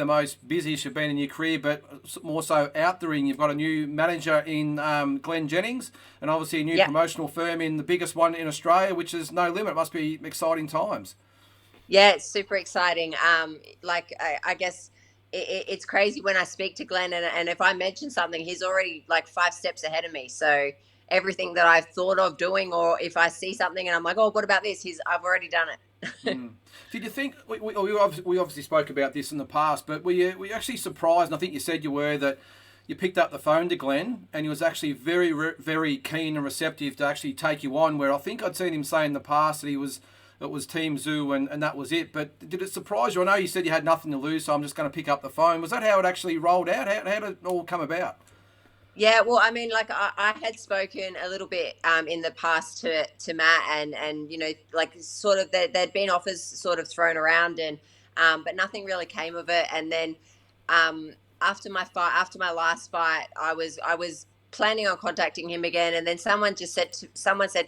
most busiest you've been in your career, but more so out the ring. You've got a new manager in Glenn Jennings, and obviously a new promotional firm in the biggest one in Australia, which is No Limit. It must be exciting times. Yeah, it's super exciting. I guess it's crazy when I speak to Glenn, and if I mention something, he's already 5 steps ahead of me. So everything that I've thought of doing, or if I see something and I'm like, oh, what about this? I've already done it. Did you think, we obviously spoke about this in the past, but were you actually surprised, and I think you said you were, that you picked up the phone to Glenn and he was actually very, very keen and receptive to actually take you on, where I think I'd seen him say in the past that it was Team Zoo and that was it. But did it surprise you? I know you said you had nothing to lose, so I'm just going to pick up the phone. Was that how it actually rolled out? How did it all come about? Yeah, well, I mean, I had spoken a little bit in the past to Matt, and sort of there'd been offers sort of thrown around, and but nothing really came of it. And then after my last fight, I was planning on contacting him again, and then someone said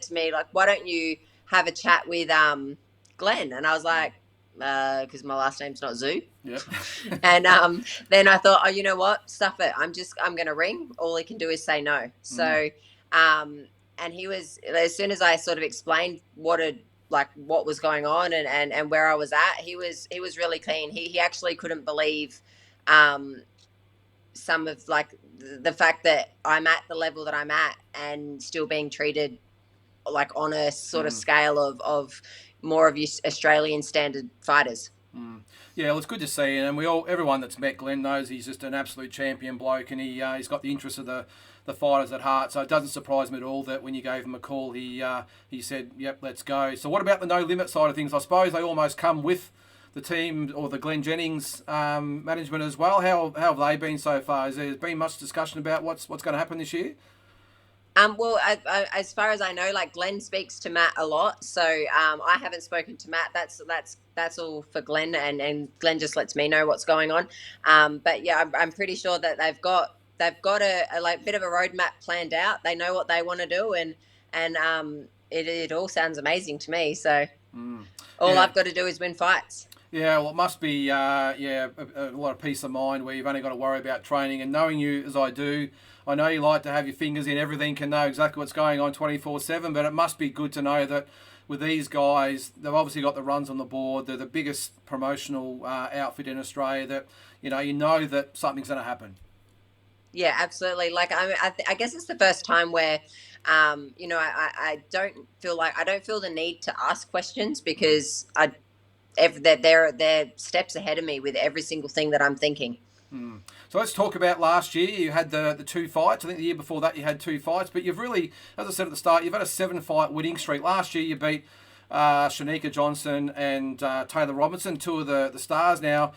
to me, why don't you have a chat with Glenn? And I was like, because my last name's not Zoo. Yep. And then I thought, oh, you know what? Stuff it. I'm going to ring. All he can do is say no. So, and he was, as soon as I sort of explained what was going on and where I was at, he was really keen. He actually couldn't believe some of the fact that I'm at the level that I'm at and still being treated on a sort of scale of more of your Australian standard fighters. Yeah, well, it's good to see, and everyone that's met Glenn knows he's just an absolute champion bloke, and he's got the interests of the fighters at heart. So it doesn't surprise me at all that when you gave him a call, he said, "Yep, let's go." So what about the No Limit side of things? I suppose they almost come with the team or the Glenn Jennings management as well. How have they been so far? Has there been much discussion about what's going to happen this year? Well, as far as I know, like Glenn speaks to Matt a lot, so I haven't spoken to Matt. That's all for Glenn, and Glenn just lets me know what's going on. But yeah, I'm pretty sure that they've got a like bit of a roadmap planned out. They know what they want to do, and it all sounds amazing to me. So all Yeah. I've got to do is win fights. Yeah, well, it must be a lot of peace of mind where you've only got to worry about training. And knowing you as I do, I know you like to have your fingers in everything, can know exactly what's going on 24/7. But it must be good to know that with these guys, they've obviously got the runs on the board. They're the biggest promotional outfit in Australia. That you know that something's going to happen. Yeah, absolutely. Like I guess it's the first time where, I don't feel the need to ask questions because they're steps ahead of me with every single thing that I'm thinking. So let's talk about last year. You had the two fights. I think the year before that you had two fights. But you've really, as I said at the start, you've had a 7-fight winning streak. Last year you beat Shannon Johnson and Taylor Robinson, two of the stars now.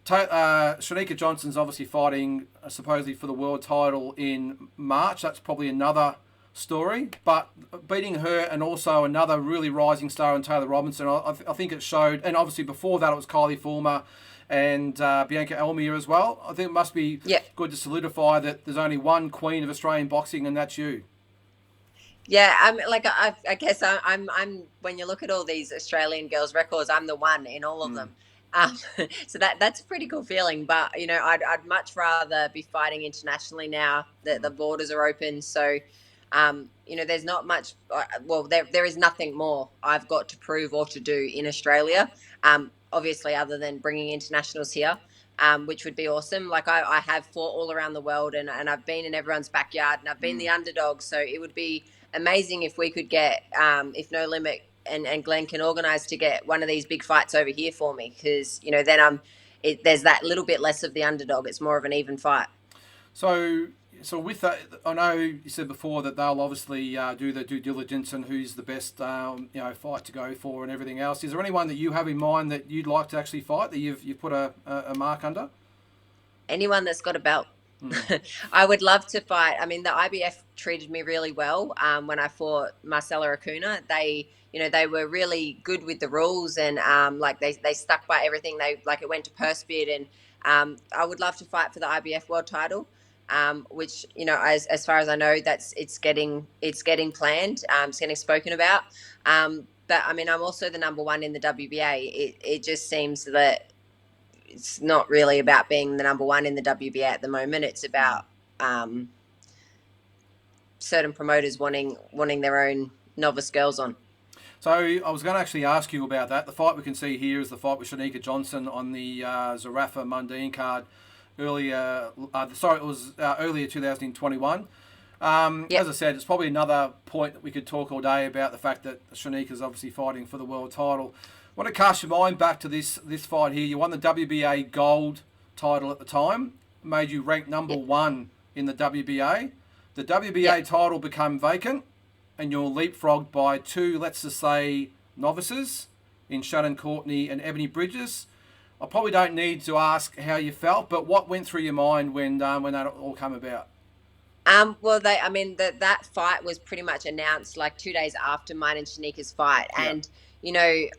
Shannon Johnson's obviously fighting supposedly for the world title in March. That's probably another story. But beating her and also another really rising star in Taylor Robinson, I think it showed. And obviously before that it was Kylie Fulmer and Bianca Elmire as well. I think it must be good to solidify that there's only one queen of Australian boxing, and that's you. Yeah, I guess I'm when you look at all these Australian girls' records, I'm the one in all of them. So that's a pretty cool feeling. But I'd much rather be fighting internationally now that the borders are open. So, there's not much. Well, there is nothing more I've got to prove or to do in Australia. Obviously, other than bringing internationals here, which would be awesome. Like I have fought all around the world, and I've been in everyone's backyard, and I've been the underdog. So it would be amazing if we could get, if No Limit and Glenn can organise to get one of these big fights over here for me, because then there's that little bit less of the underdog. It's more of an even fight. So with that, I know you said before that they'll obviously do the due diligence and who's the best fight to go for and everything else. Is there anyone that you have in mind that you'd like to actually fight that you've put a mark under? Anyone that's got a belt. I would love to fight. I mean, the IBF treated me really well when I fought Marcela Acuna. They were really good with the rules, and they stuck by everything. It went to purse bid, and I would love to fight for the IBF world title, which as far as I know, it's getting planned. It's getting spoken about. But I mean, I'm also the number one in the WBA. It just seems that it's not really about being the number one in the WBA at the moment. It's about certain promoters wanting their own novice girls on. So I was going to actually ask you about that. The fight we can see here is the fight with Shannon Johnson on the Zerafa Mundine card earlier. It was earlier 2021. As I said, it's probably another point that we could talk all day about the fact that Shanika's obviously fighting for the world title. I want to cast your mind back to this fight here. You won the WBA gold title at the time, made you rank number one in the WBA. The WBA title became vacant, and you're leapfrogged by two, let's just say, novices in Shannon Courtney and Ebony Bridges. I probably don't need to ask how you felt, but what went through your mind when that all came about? That fight was pretty much announced like 2 days after mine and Shanika's fight. And,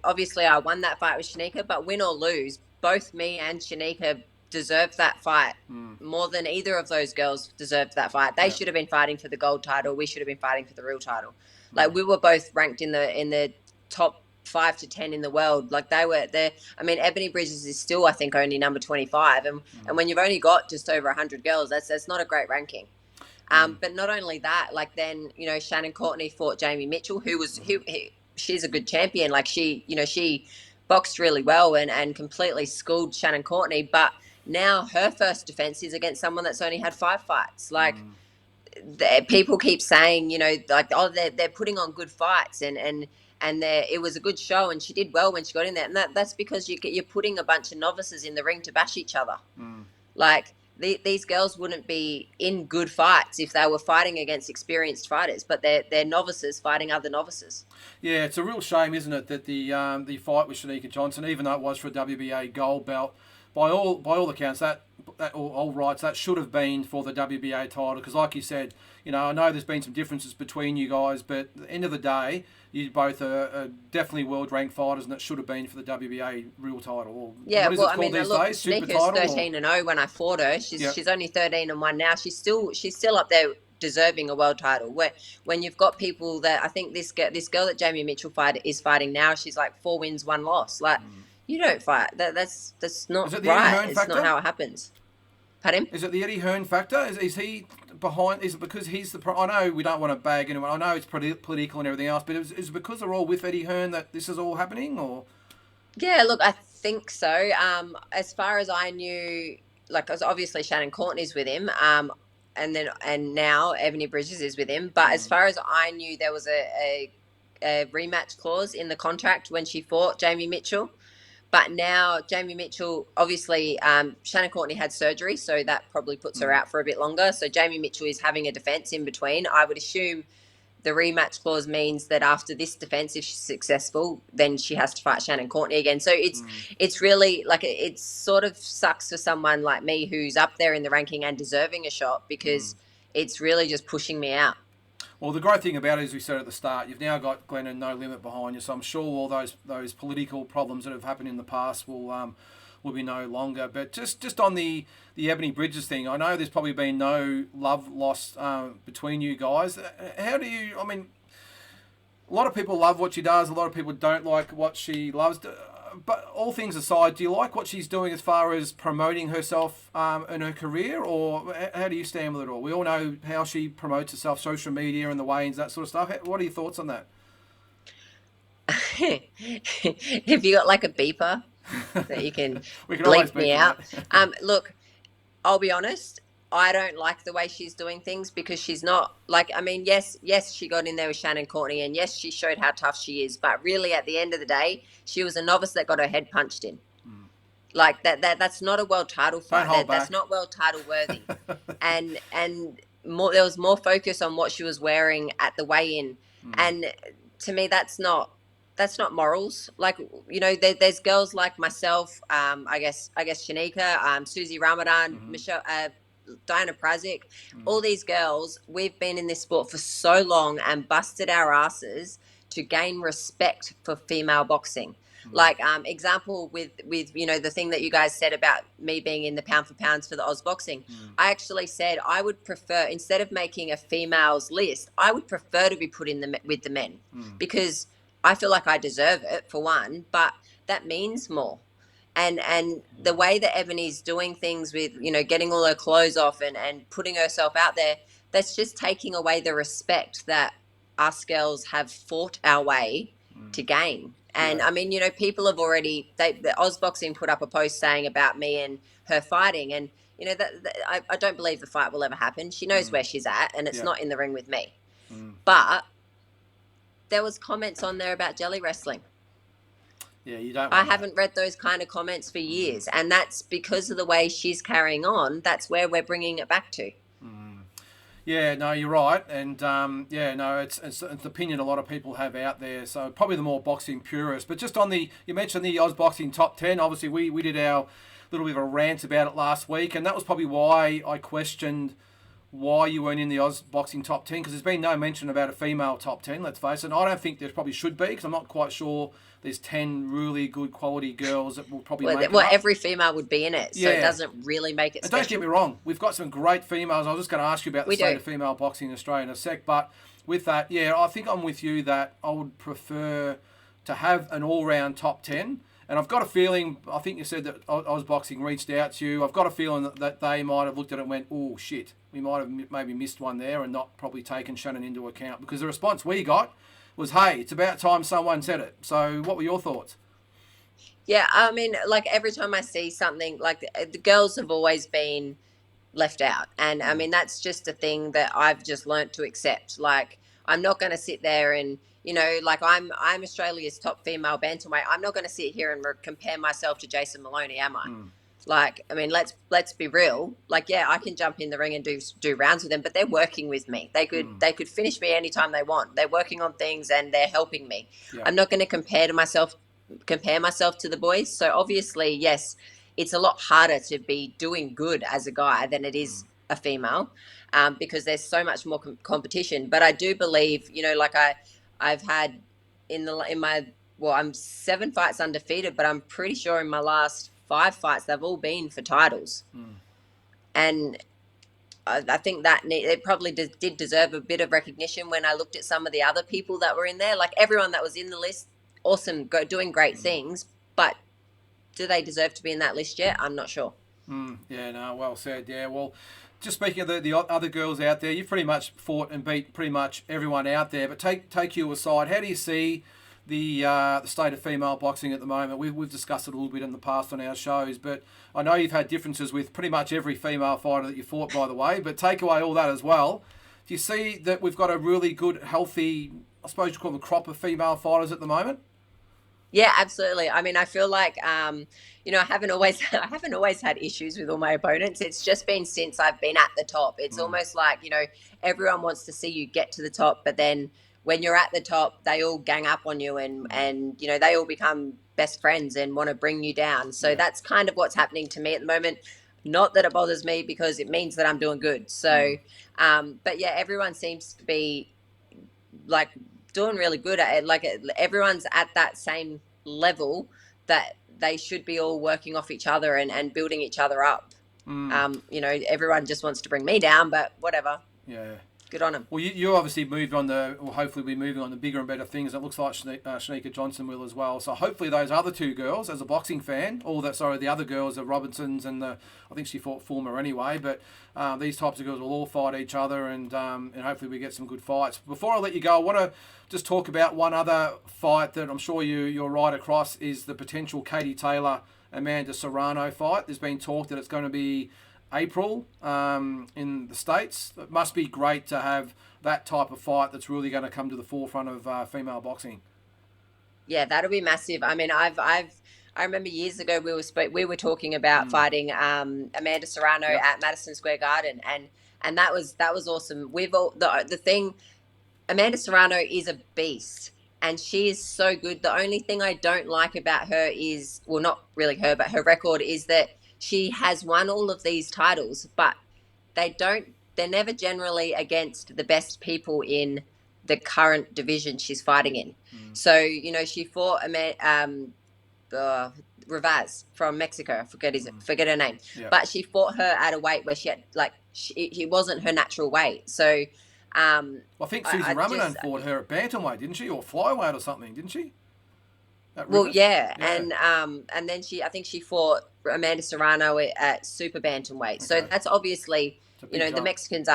obviously I won that fight with Shanika, but win or lose, both me and Shanika deserved that fight more than either of those girls deserved that fight. They should have been fighting for the gold title. We should have been fighting for the real title. Like we were both ranked in the top 5 to 10 in the world. Like they were there. I mean, Ebony Bridges is still, I think, only number 25. And when you've only got just over 100 girls, that's not a great ranking. But not only that, like then, Shannon Courtney fought Jamie Mitchell, she's a good champion. Like she boxed really well and completely schooled Shannon Courtney. But now her first defense is against someone that's only had 5 fights. Like people keep saying, they're putting on good fights and it was a good show and she did well when she got in there. And that's because you're putting a bunch of novices in the ring to bash each other. Like these girls wouldn't be in good fights if they were fighting against experienced fighters, but they're novices fighting other novices. Yeah, it's a real shame, isn't it, that the fight with Shannon Johnson, even though it was for a WBA gold belt, by all accounts, that all rights, that should have been for the WBA title, because like you said, I know there's been some differences between you guys, but at the end of the day, you both are definitely world-ranked fighters, and it should have been for the WBA real title. Or yeah, what is well, it called these days? Super Shanika's title? 13-0 when I fought her. She's only 13-1 now. She's still up there deserving a world title. When you've got people that, I think this girl that Jamie Mitchell is fighting now, she's like 4 wins, 1 loss. Like, you don't fight. That's not right. It's not how it happens. Pardon? Is it the Eddie Hearn factor? Is he behind? Is it because he's the? I know we don't want to bag anyone. I know it's political and everything else, but is it because they're all with Eddie Hearn that this is all happening, or? Yeah, look, I think so. As far as I knew, like, obviously Shannon Courtney's with him, and now Ebony Bridges is with him. But as far as I knew, there was a rematch clause in the contract when she fought Jamie Mitchell. But now Jamie Mitchell, obviously, Shannon Courtney had surgery, so that probably puts her out for a bit longer. So Jamie Mitchell is having a defence in between. I would assume the rematch clause means that after this defence, if she's successful, then she has to fight Shannon Courtney again. So it's really, like, it sort of sucks for someone like me who's up there in the ranking and deserving a shot, because it's really just pushing me out. Well, the great thing about it, as we said at the start, you've now got Glenn and No Limit behind you, so I'm sure all those political problems that have happened in the past will be no longer. But just on the Ebony Bridges thing, I know there's probably been no love lost between you guys. How do you? I mean, a lot of people love what she does. A lot of people don't like what she loves. But all things aside, do you like what she's doing as far as promoting herself in her career, or how do you stand with it all? We all know how she promotes herself, social media and the weigh-ins, that sort of stuff. What are your thoughts on that? Have you got like a beeper that you can bleep me out? Look, I'll be honest. I don't like the way she's doing things, because she's not, like, I mean, yes, she got in there with Shannon Courtney, and yes, she showed how tough she is, but really at the end of the day, she was a novice that got her head punched in. Like, that's not a world title fight. That's not world title worthy. and there was more focus on what she was wearing at the weigh-in. And to me, that's not morals. Like, there's girls like myself, I guess Shanika, Susie Ramadan, Michelle, Diana Prazic, all these girls, we've been in this sport for so long and busted our asses to gain respect for female boxing. Like, example with the thing that you guys said about me being in the pound for pounds for the Oz boxing, I actually said I would prefer, instead of making a females list, I would prefer to be put in with the men, because I feel like I deserve it, for one, but that means more. And the way that Ebony's doing things with, getting all her clothes off and putting herself out there, that's just taking away the respect that us girls have fought our way to gain. And I mean, people have already, the Ozboxing put up a post saying about me and her fighting, and I don't believe the fight will ever happen. She knows where she's at, and it's not in the ring with me. But there was comments on there about jelly wrestling. Yeah, you don't. I haven't read those kind of comments for years, and that's because of the way she's carrying on. That's where we're bringing it back to. Yeah, no, you're right, and it's an opinion a lot of people have out there. So probably the more boxing purists. But just on you mentioned the Oz Boxing Top 10. Obviously, we did our little bit of a rant about it last week, and that was probably why I questioned why you weren't in the Oz Boxing Top 10, because there's been no mention about a female Top 10, let's face it. And I don't think there probably should be, because I'm not quite sure there's 10 really good quality girls that will probably make it up. Every female would be in it, so it doesn't really make it special. And don't get me wrong, we've got some great females. I was just going to ask you about the state of female boxing in Australia in a sec, but with that, I think I'm with you that I would prefer to have an all-round Top 10. And I've got a feeling, I think you said that Ozboxing reached out to you. I've got a feeling that they might have looked at it and went, oh, shit, we might have maybe missed one there and not probably taken Shannon into account. Because the response we got was, hey, it's about time someone said it. So what were your thoughts? Yeah, I mean, like, every time I see something, like, the girls have always been left out. And, I mean, that's just a thing that I've just learnt to accept. Like, I'm not going to sit there and, like, I'm Australia's top female bantamweight. I'm not going to sit here and compare myself to Jason Maloney, am I? Like, I mean, let's be real. Like, yeah, I can jump in the ring and do rounds with them, but they're working with me. They could finish me anytime they want. They're working on things and they're helping me. Yeah. I'm not going to compare myself to the boys. So obviously, yes, it's a lot harder to be doing good as a guy than it is a female, because there's so much more competition. But I do believe, like I've had in my, well, I'm 7 fights undefeated, but I'm pretty sure in my last 5 fights they've all been for titles. And I think that it probably did deserve a bit of recognition when I looked at some of the other people that were in there. Like everyone that was in the list, awesome, doing great things, but do they deserve to be in that list yet? I'm not sure. Yeah, no, well said. Yeah, well, just speaking of the other girls out there, you've pretty much fought and beat pretty much everyone out there. But take you aside, how do you see the state of female boxing at the moment? We've discussed it a little bit in the past on our shows, but I know you've had differences with pretty much every female fighter that you fought, by the way. But take away all that as well. Do you see that we've got a really good, healthy, I suppose you call them, crop of female fighters at the moment? Yeah, absolutely. I mean, I feel like, I haven't always had issues with all my opponents. It's just been since I've been at the top. It's almost like, everyone wants to see you get to the top, but then when you're at the top, they all gang up on you and they all become best friends and want to bring you down. So that's kind of what's happening to me at the moment. Not that it bothers me, because it means that I'm doing good. So, but yeah, everyone seems to be like doing really good at it. Like everyone's at that same level that they should be all working off each other and building each other up. Everyone just wants to bring me down, but whatever. Yeah. Good on them. Well, you obviously moved on hopefully be moving on the bigger and better things. It looks like Shanika Johnson will as well. So hopefully those other two girls, as a boxing fan, the other girls, the Robinsons and I think she fought Fulmer anyway, but these types of girls will all fight each other and hopefully we get some good fights. Before I let you go, I want to just talk about one other fight that I'm sure you're right across, is the potential Katie Taylor-Amanda Serrano fight. There's been talk that it's going to be April in the States. It must be great to have that type of fight that's really going to come to the forefront of female boxing. Yeah, that'll be massive. I mean, I remember years ago we were talking about fighting Amanda Serrano at Madison Square Garden, and that was awesome. We've all the thing. Amanda Serrano is a beast, and she is so good. The only thing I don't like about her is, well, not really her, but her record is that she has won all of these titles, but they're never generally against the best people in the current division she's fighting in. So, she fought Rivas from Mexico. Forget her name. Yeah. But she fought her at a weight where she had, it wasn't her natural weight. So, I think Susan Ramadan fought her at bantamweight, didn't she? Or flyweight or something, didn't she? Well, yeah. And then I think she fought Amanda Serrano at super bantamweight. Okay. So that's obviously, the Mexicans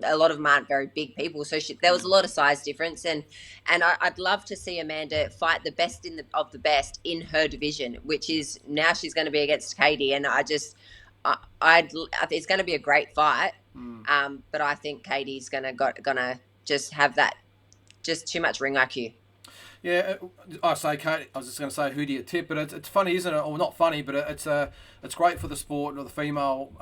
a lot of them aren't very big people. So there was a lot of size difference, and I'd love to see Amanda fight the best of the best in her division, which is now she's going to be against Katie, and I think it's going to be a great fight. But I think Katie's gonna just have that, just too much ring IQ. Yeah, I say, Kate. I was just going to say, who do you tip? But it's funny, isn't it? Or not funny, but it's great for the sport, or the female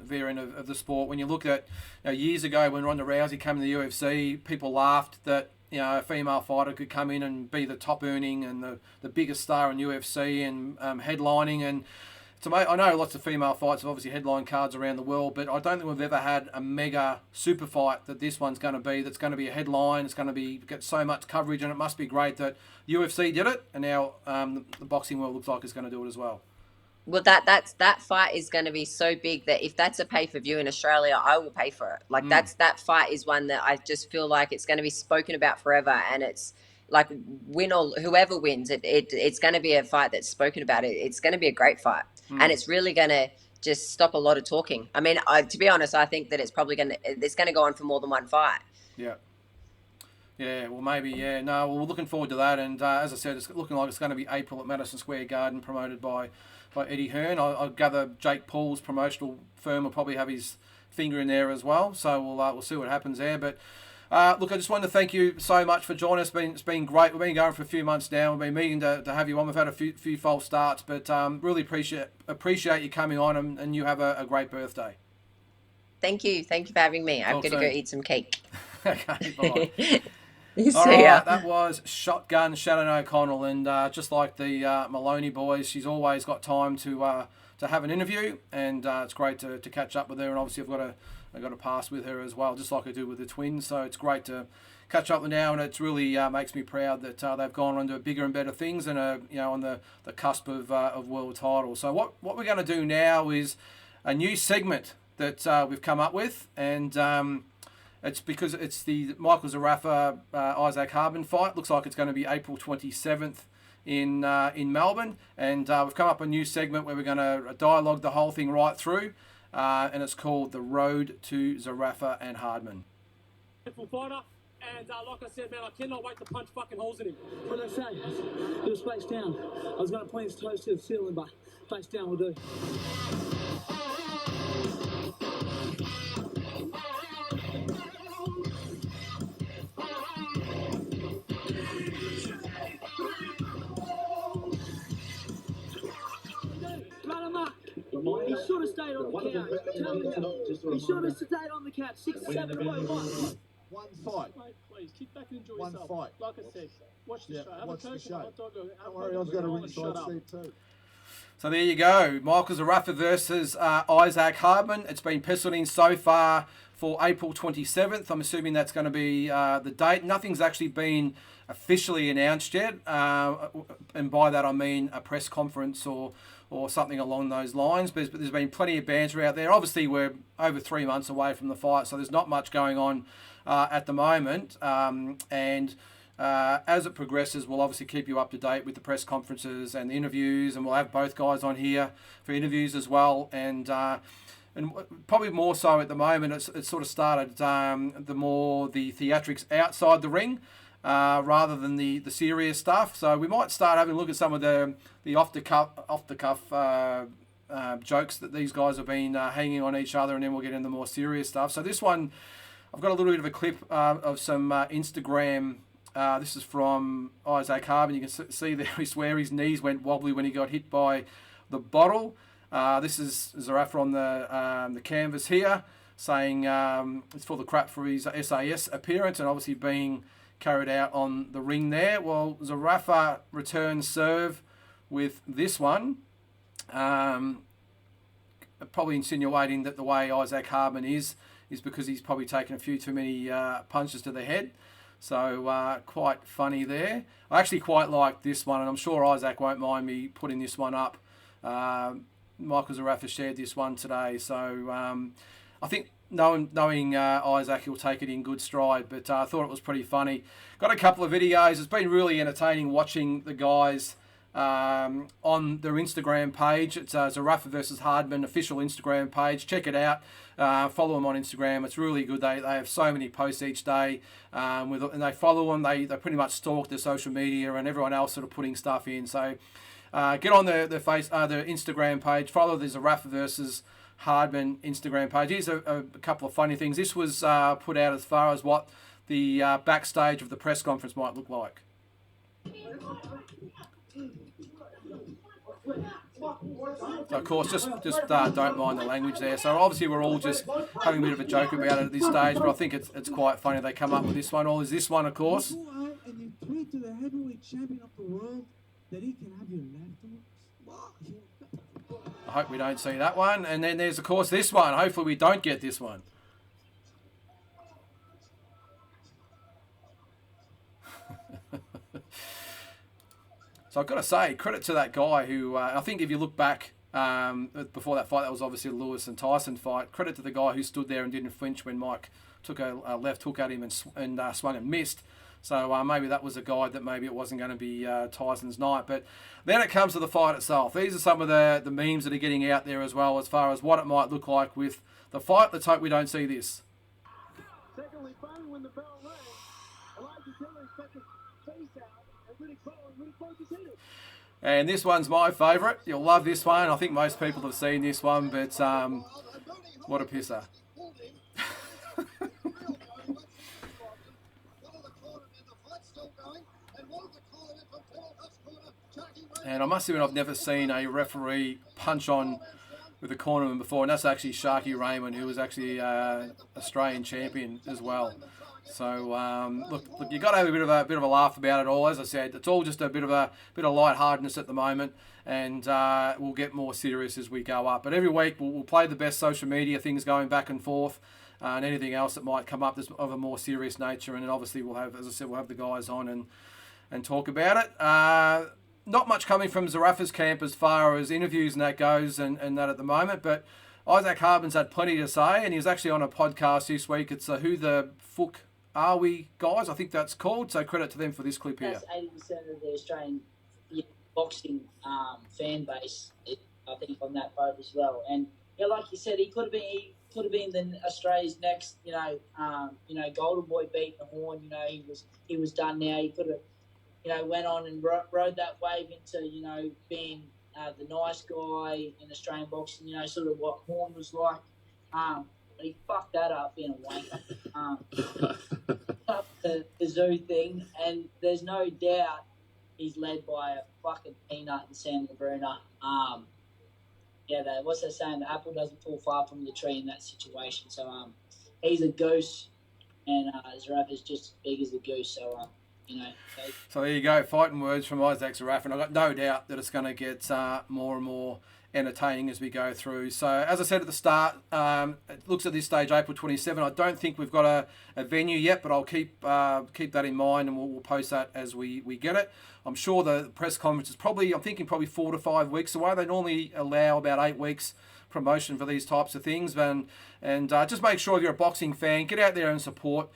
variant of the sport. When you look at years ago when Ronda Rousey came to the UFC, people laughed that a female fighter could come in and be the top earning and the biggest star in UFC and headlining. And I know lots of female fights have obviously headline cards around the world, but I don't think we've ever had a mega super fight that this one's going to be. That's going to be a headline. It's going to get so much coverage, and it must be great that UFC did it, and now the boxing world looks like it's going to do it as well. Well, that fight is going to be so big that if that's a pay-per-view in Australia, I will pay for it. That fight is one that I just feel like it's going to be spoken about forever, and it's like win or whoever wins, it's going to be a fight that's spoken about. It's going to be a great fight. And it's really going to just stop a lot of talking. I mean, to be honest, I think that it's going to go on for more than one fight. Yeah. Yeah, well, maybe, yeah. No, well, we're looking forward to that. And as I said, it's looking like it's going to be April at Madison Square Garden, promoted by Eddie Hearn. I gather Jake Paul's promotional firm will probably have his finger in there as well. So we'll see what happens there. But look, I just wanted to thank you so much for joining us. It's been great. We've been going for a few months now. We've been meaning to have you on. We've had a few false starts, but really appreciate you coming on, and you have a great birthday. Thank you. Thank you for having me. I'm going to go eat some cake. Okay, bye. You All see ya. right, that was Shotgun Shannon O'Connell, and just like the Maloney boys, she's always got time to have an interview, and it's great to catch up with her. And obviously, I've got a pass with her as well, just like I do with the twins. So it's great to catch up with now, and it's really makes me proud that they've gone on to bigger and better things, and are on the cusp of world titles. So what we're going to do now is a new segment that we've come up with, and it's because it's the Michael Zerafa Isaac Hardman fight. Looks like it's going to be April 27th in Melbourne, and we've come up with a new segment where we're going to dialogue the whole thing right through, and it's called The Road to Zerafa and Hardman. Fighter, and like I said, man, I cannot wait to punch fucking holes in him. What did I say? He was face down. I was going to point his toes to the ceiling, but face down will do. He should have stayed on the couch. Tell me that. He should have stayed on the couch. 6 or 7 away. One fight. Mate, please, kick back and enjoy One yourself. fight. Like I said, watch the show. Have watch a the coke show. and a hot dog. Don't worry, I've got a ringside seat too. So there you go, Michael Zerafa versus Isaac Hardman. It's been penciled in so far for April 27th. I'm assuming that's going to be the date. Nothing's actually been officially announced yet, and by that I mean a press conference or something along those lines. But there's been plenty of banter out there. Obviously, we're over 3 months away from the fight, so there's not much going on at the moment. And as it progresses, we'll obviously keep you up to date with the press conferences and the interviews, and we'll have both guys on here for interviews as well. And probably more so at the moment, it's sort of started the theatrics outside the ring, rather than the serious stuff. So we might start having a look at some of the off the cuff jokes that these guys have been hanging on each other, and then we'll get into the more serious stuff. So this one, I've got a little bit of a clip of some Instagram. This is from Isaac Hardman. You can see there where his knees went wobbly when he got hit by the bottle. This is Zerafa on the canvas here, saying it's for the crap for his SAS appearance, and obviously being carried out on the ring there. Well, Zerafa returns serve with this one, probably insinuating that the way Isaac Hardman is because he's probably taken a few too many punches to the head. So quite funny there. I actually quite like this one, and I'm sure Isaac won't mind me putting this one up. Michael Zerafa shared this one today, so I think knowing Isaac, he'll take it in good stride, but I thought it was pretty funny. Got a couple of videos. It's been really entertaining watching the guys on their Instagram page. It's Zerafa versus Hardman official Instagram page. Check it out. Follow them on Instagram. It's really good. They have so many posts each day, and they follow them. They pretty much stalk their social media and everyone else sort of putting stuff in. So get on their Instagram page. Follow the Zerafa versus Hardman Instagram page. Here's a couple of funny things. This was put out as far as what the backstage of the press conference might look like. So of course, just don't mind the language there. So obviously we're all just having a bit of a joke about it at this stage, but I think it's quite funny they come up with this one. All is this one, of course. And you tweet to the heavyweight champion of the world that he can have your leftovers. I hope we don't see that one. And then there's, of course, this one. Hopefully we don't get this one. So I've got to say, credit to that guy who, I think if you look back before that fight, that was obviously the Lewis and Tyson fight. Credit to the guy who stood there and didn't flinch when Mike took a left hook at him and swung and missed. So maybe that was a guide that maybe it wasn't going to be Tyson's night. But then it comes to the fight itself. These are some of the memes that are getting out there as well, as far as what it might look like with the fight. Let's hope we don't see this. Secondly, finally, when the bell rang, Elijah Taylor stuck his face out and really focused in it. And this one's my favourite. You'll love this one. I think most people have seen this one, but what a pisser. And I must admit, I've never seen a referee punch on with a cornerman before, and that's actually Sharky Raymond, who was actually Australian champion as well. So look, you got to have a bit of a laugh about it all. As I said, it's all just a bit of lightheartedness at the moment, and we'll get more serious as we go up. But every week we'll play the best social media things going back and forth, and anything else that might come up that's of a more serious nature. And then obviously we'll have, as I said, we'll have the guys on and talk about it. Not much coming from Zerafa's camp as far as interviews and that goes, and that at the moment, but Isaac Hardman's had plenty to say, and he was actually on a podcast this week. It's Who the Fuck Are We Guys, I think that's called, so credit to them for this clip here. That's 80% of the Australian boxing fan base, I think, on that boat as well. And yeah, like you said, he could have been the Australia's next, Golden Boy beating the horn. He was done now. He could have, went on and rode that wave into, being the nice guy in Australian boxing. Sort of what Horn was like. But he fucked that up being a wanker. Up the zoo thing, and there's no doubt he's led by a fucking peanut and Sam Labruna. What's that saying? The apple doesn't fall far from the tree in that situation. So he's a goose, and Zerafa's just as big as a goose. So So there you go, fighting words from Isaac Zerafa, and I've got no doubt that it's going to get more and more entertaining as we go through. So as I said at the start, it looks at this stage April 27. I don't think we've got a venue yet, but I'll keep that in mind, and we'll post that as we get it. I'm sure the press conference is probably 4 to 5 weeks away. They normally allow about 8 weeks promotion for these types of things, and just make sure if you're a boxing fan, get out there and support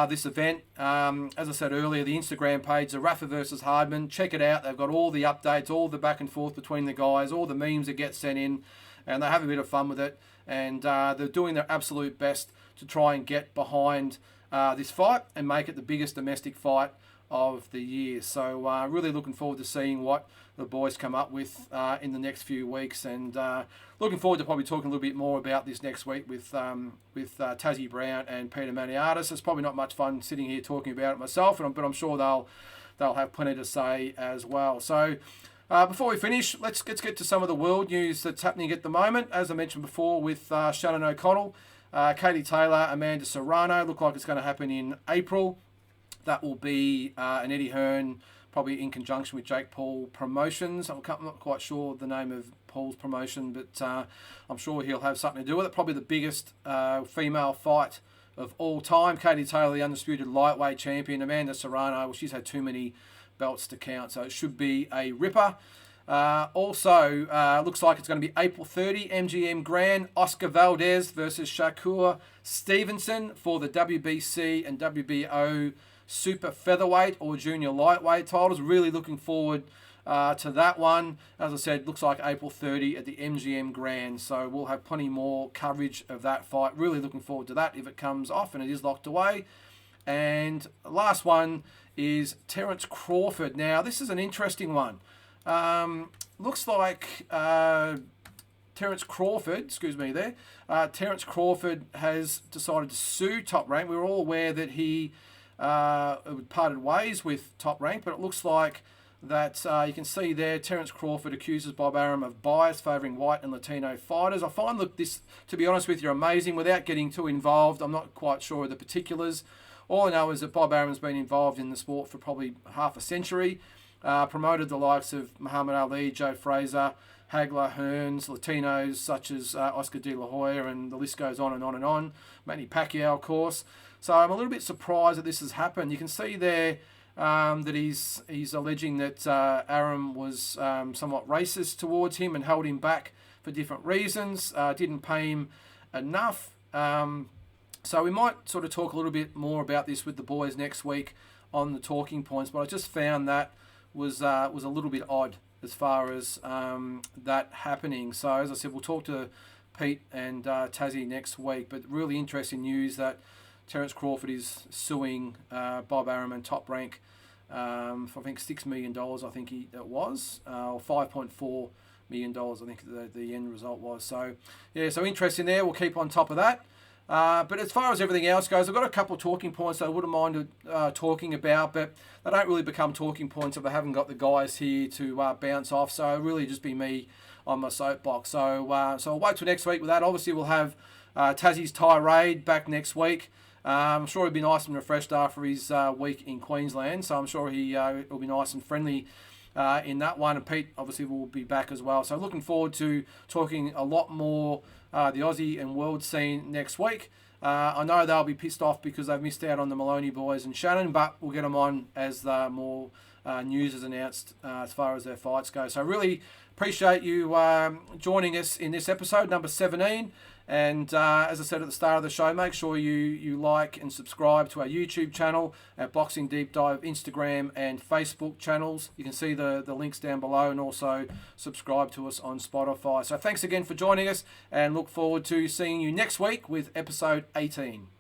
this event. As I said earlier, the Instagram page, Zerafa versus Hardman, check it out. They've got all the updates, all the back and forth between the guys, all the memes that get sent in, and they have a bit of fun with it, and they're doing their absolute best to try and get behind this fight and make it the biggest domestic fight of the year. So really looking forward to seeing what the boys come up with in the next few weeks, and looking forward to probably talking a little bit more about this next week with Tassie Brown and Peter Maniatis. It's probably not much fun sitting here talking about it myself, but I'm sure they'll have plenty to say as well. So before we finish, let's get to some of the world news that's happening at the moment. As I mentioned before, with Shannon O'Connell, Katie Taylor, Amanda Serrano, look like it's going to happen in April. That will be an Eddie Hearn, probably in conjunction with Jake Paul Promotions. I'm not quite sure the name of Paul's promotion, but I'm sure he'll have something to do with it. Probably the biggest female fight of all time. Katie Taylor, the undisputed lightweight champion. Amanda Serrano, well, she's had too many belts to count, so it should be a ripper. Also, looks like it's going to be April 30, MGM Grand, Oscar Valdez versus Shakur Stevenson for the WBC and WBO super featherweight or junior lightweight titles. Really looking forward to that one. As I said, looks like April 30 at the MGM Grand, so we'll have plenty more coverage of that fight. Really looking forward to that if it comes off and it is locked away. And the last one is Terrence Crawford. Now, this is an interesting one. Looks like Terrence Crawford, Terrence Crawford has decided to sue Top Rank. We were all aware that he parted ways with Top Rank, but it looks like that you can see there, Terrence Crawford accuses Bob Arum of bias favouring white and Latino fighters. I find, this, to be honest with you, amazing. Without getting too involved, I'm not quite sure of the particulars. All I know is that Bob Arum's been involved in the sport for probably half a century, promoted the likes of Muhammad Ali, Joe Fraser, Hagler, Hearns, Latinos such as Oscar De La Hoya, and the list goes on and on and on. Manny Pacquiao, of course. So I'm a little bit surprised that this has happened. You can see there that he's alleging that Arum was somewhat racist towards him and held him back for different reasons, didn't pay him enough. So we might sort of talk a little bit more about this with the boys next week on the talking points, but I just found that was a little bit odd as far as that happening. So as I said, we'll talk to Pete and Tassie next week, but really interesting news that Terence Crawford is suing Bob Arum and Top Rank for, I think, $6 million, I think it was, or $5.4 million, I think the end result was. So, yeah, so interesting there. We'll keep on top of that. But as far as everything else goes, I've got a couple of talking points that I wouldn't mind talking about, but they don't really become talking points if I haven't got the guys here to bounce off. So it'll really just be me on my soapbox. So I'll wait till next week with that. Obviously, we'll have Tassie's tirade back next week. I'm sure he'll be nice and refreshed after his week in Queensland, so I'm sure he'll be nice and friendly in that one. And Pete obviously will be back as well. So looking forward to talking a lot more the Aussie and world scene next week. I know they'll be pissed off because they've missed out on the Moloney boys and Shannon, but we'll get them on as more news is announced as far as their fights go. So really appreciate you joining us in this episode, number 17. And as I said at the start of the show, make sure you like and subscribe to our YouTube channel, our Boxing Deep Dive Instagram and Facebook channels. You can see the links down below, and also subscribe to us on Spotify. So thanks again for joining us, and look forward to seeing you next week with episode 18.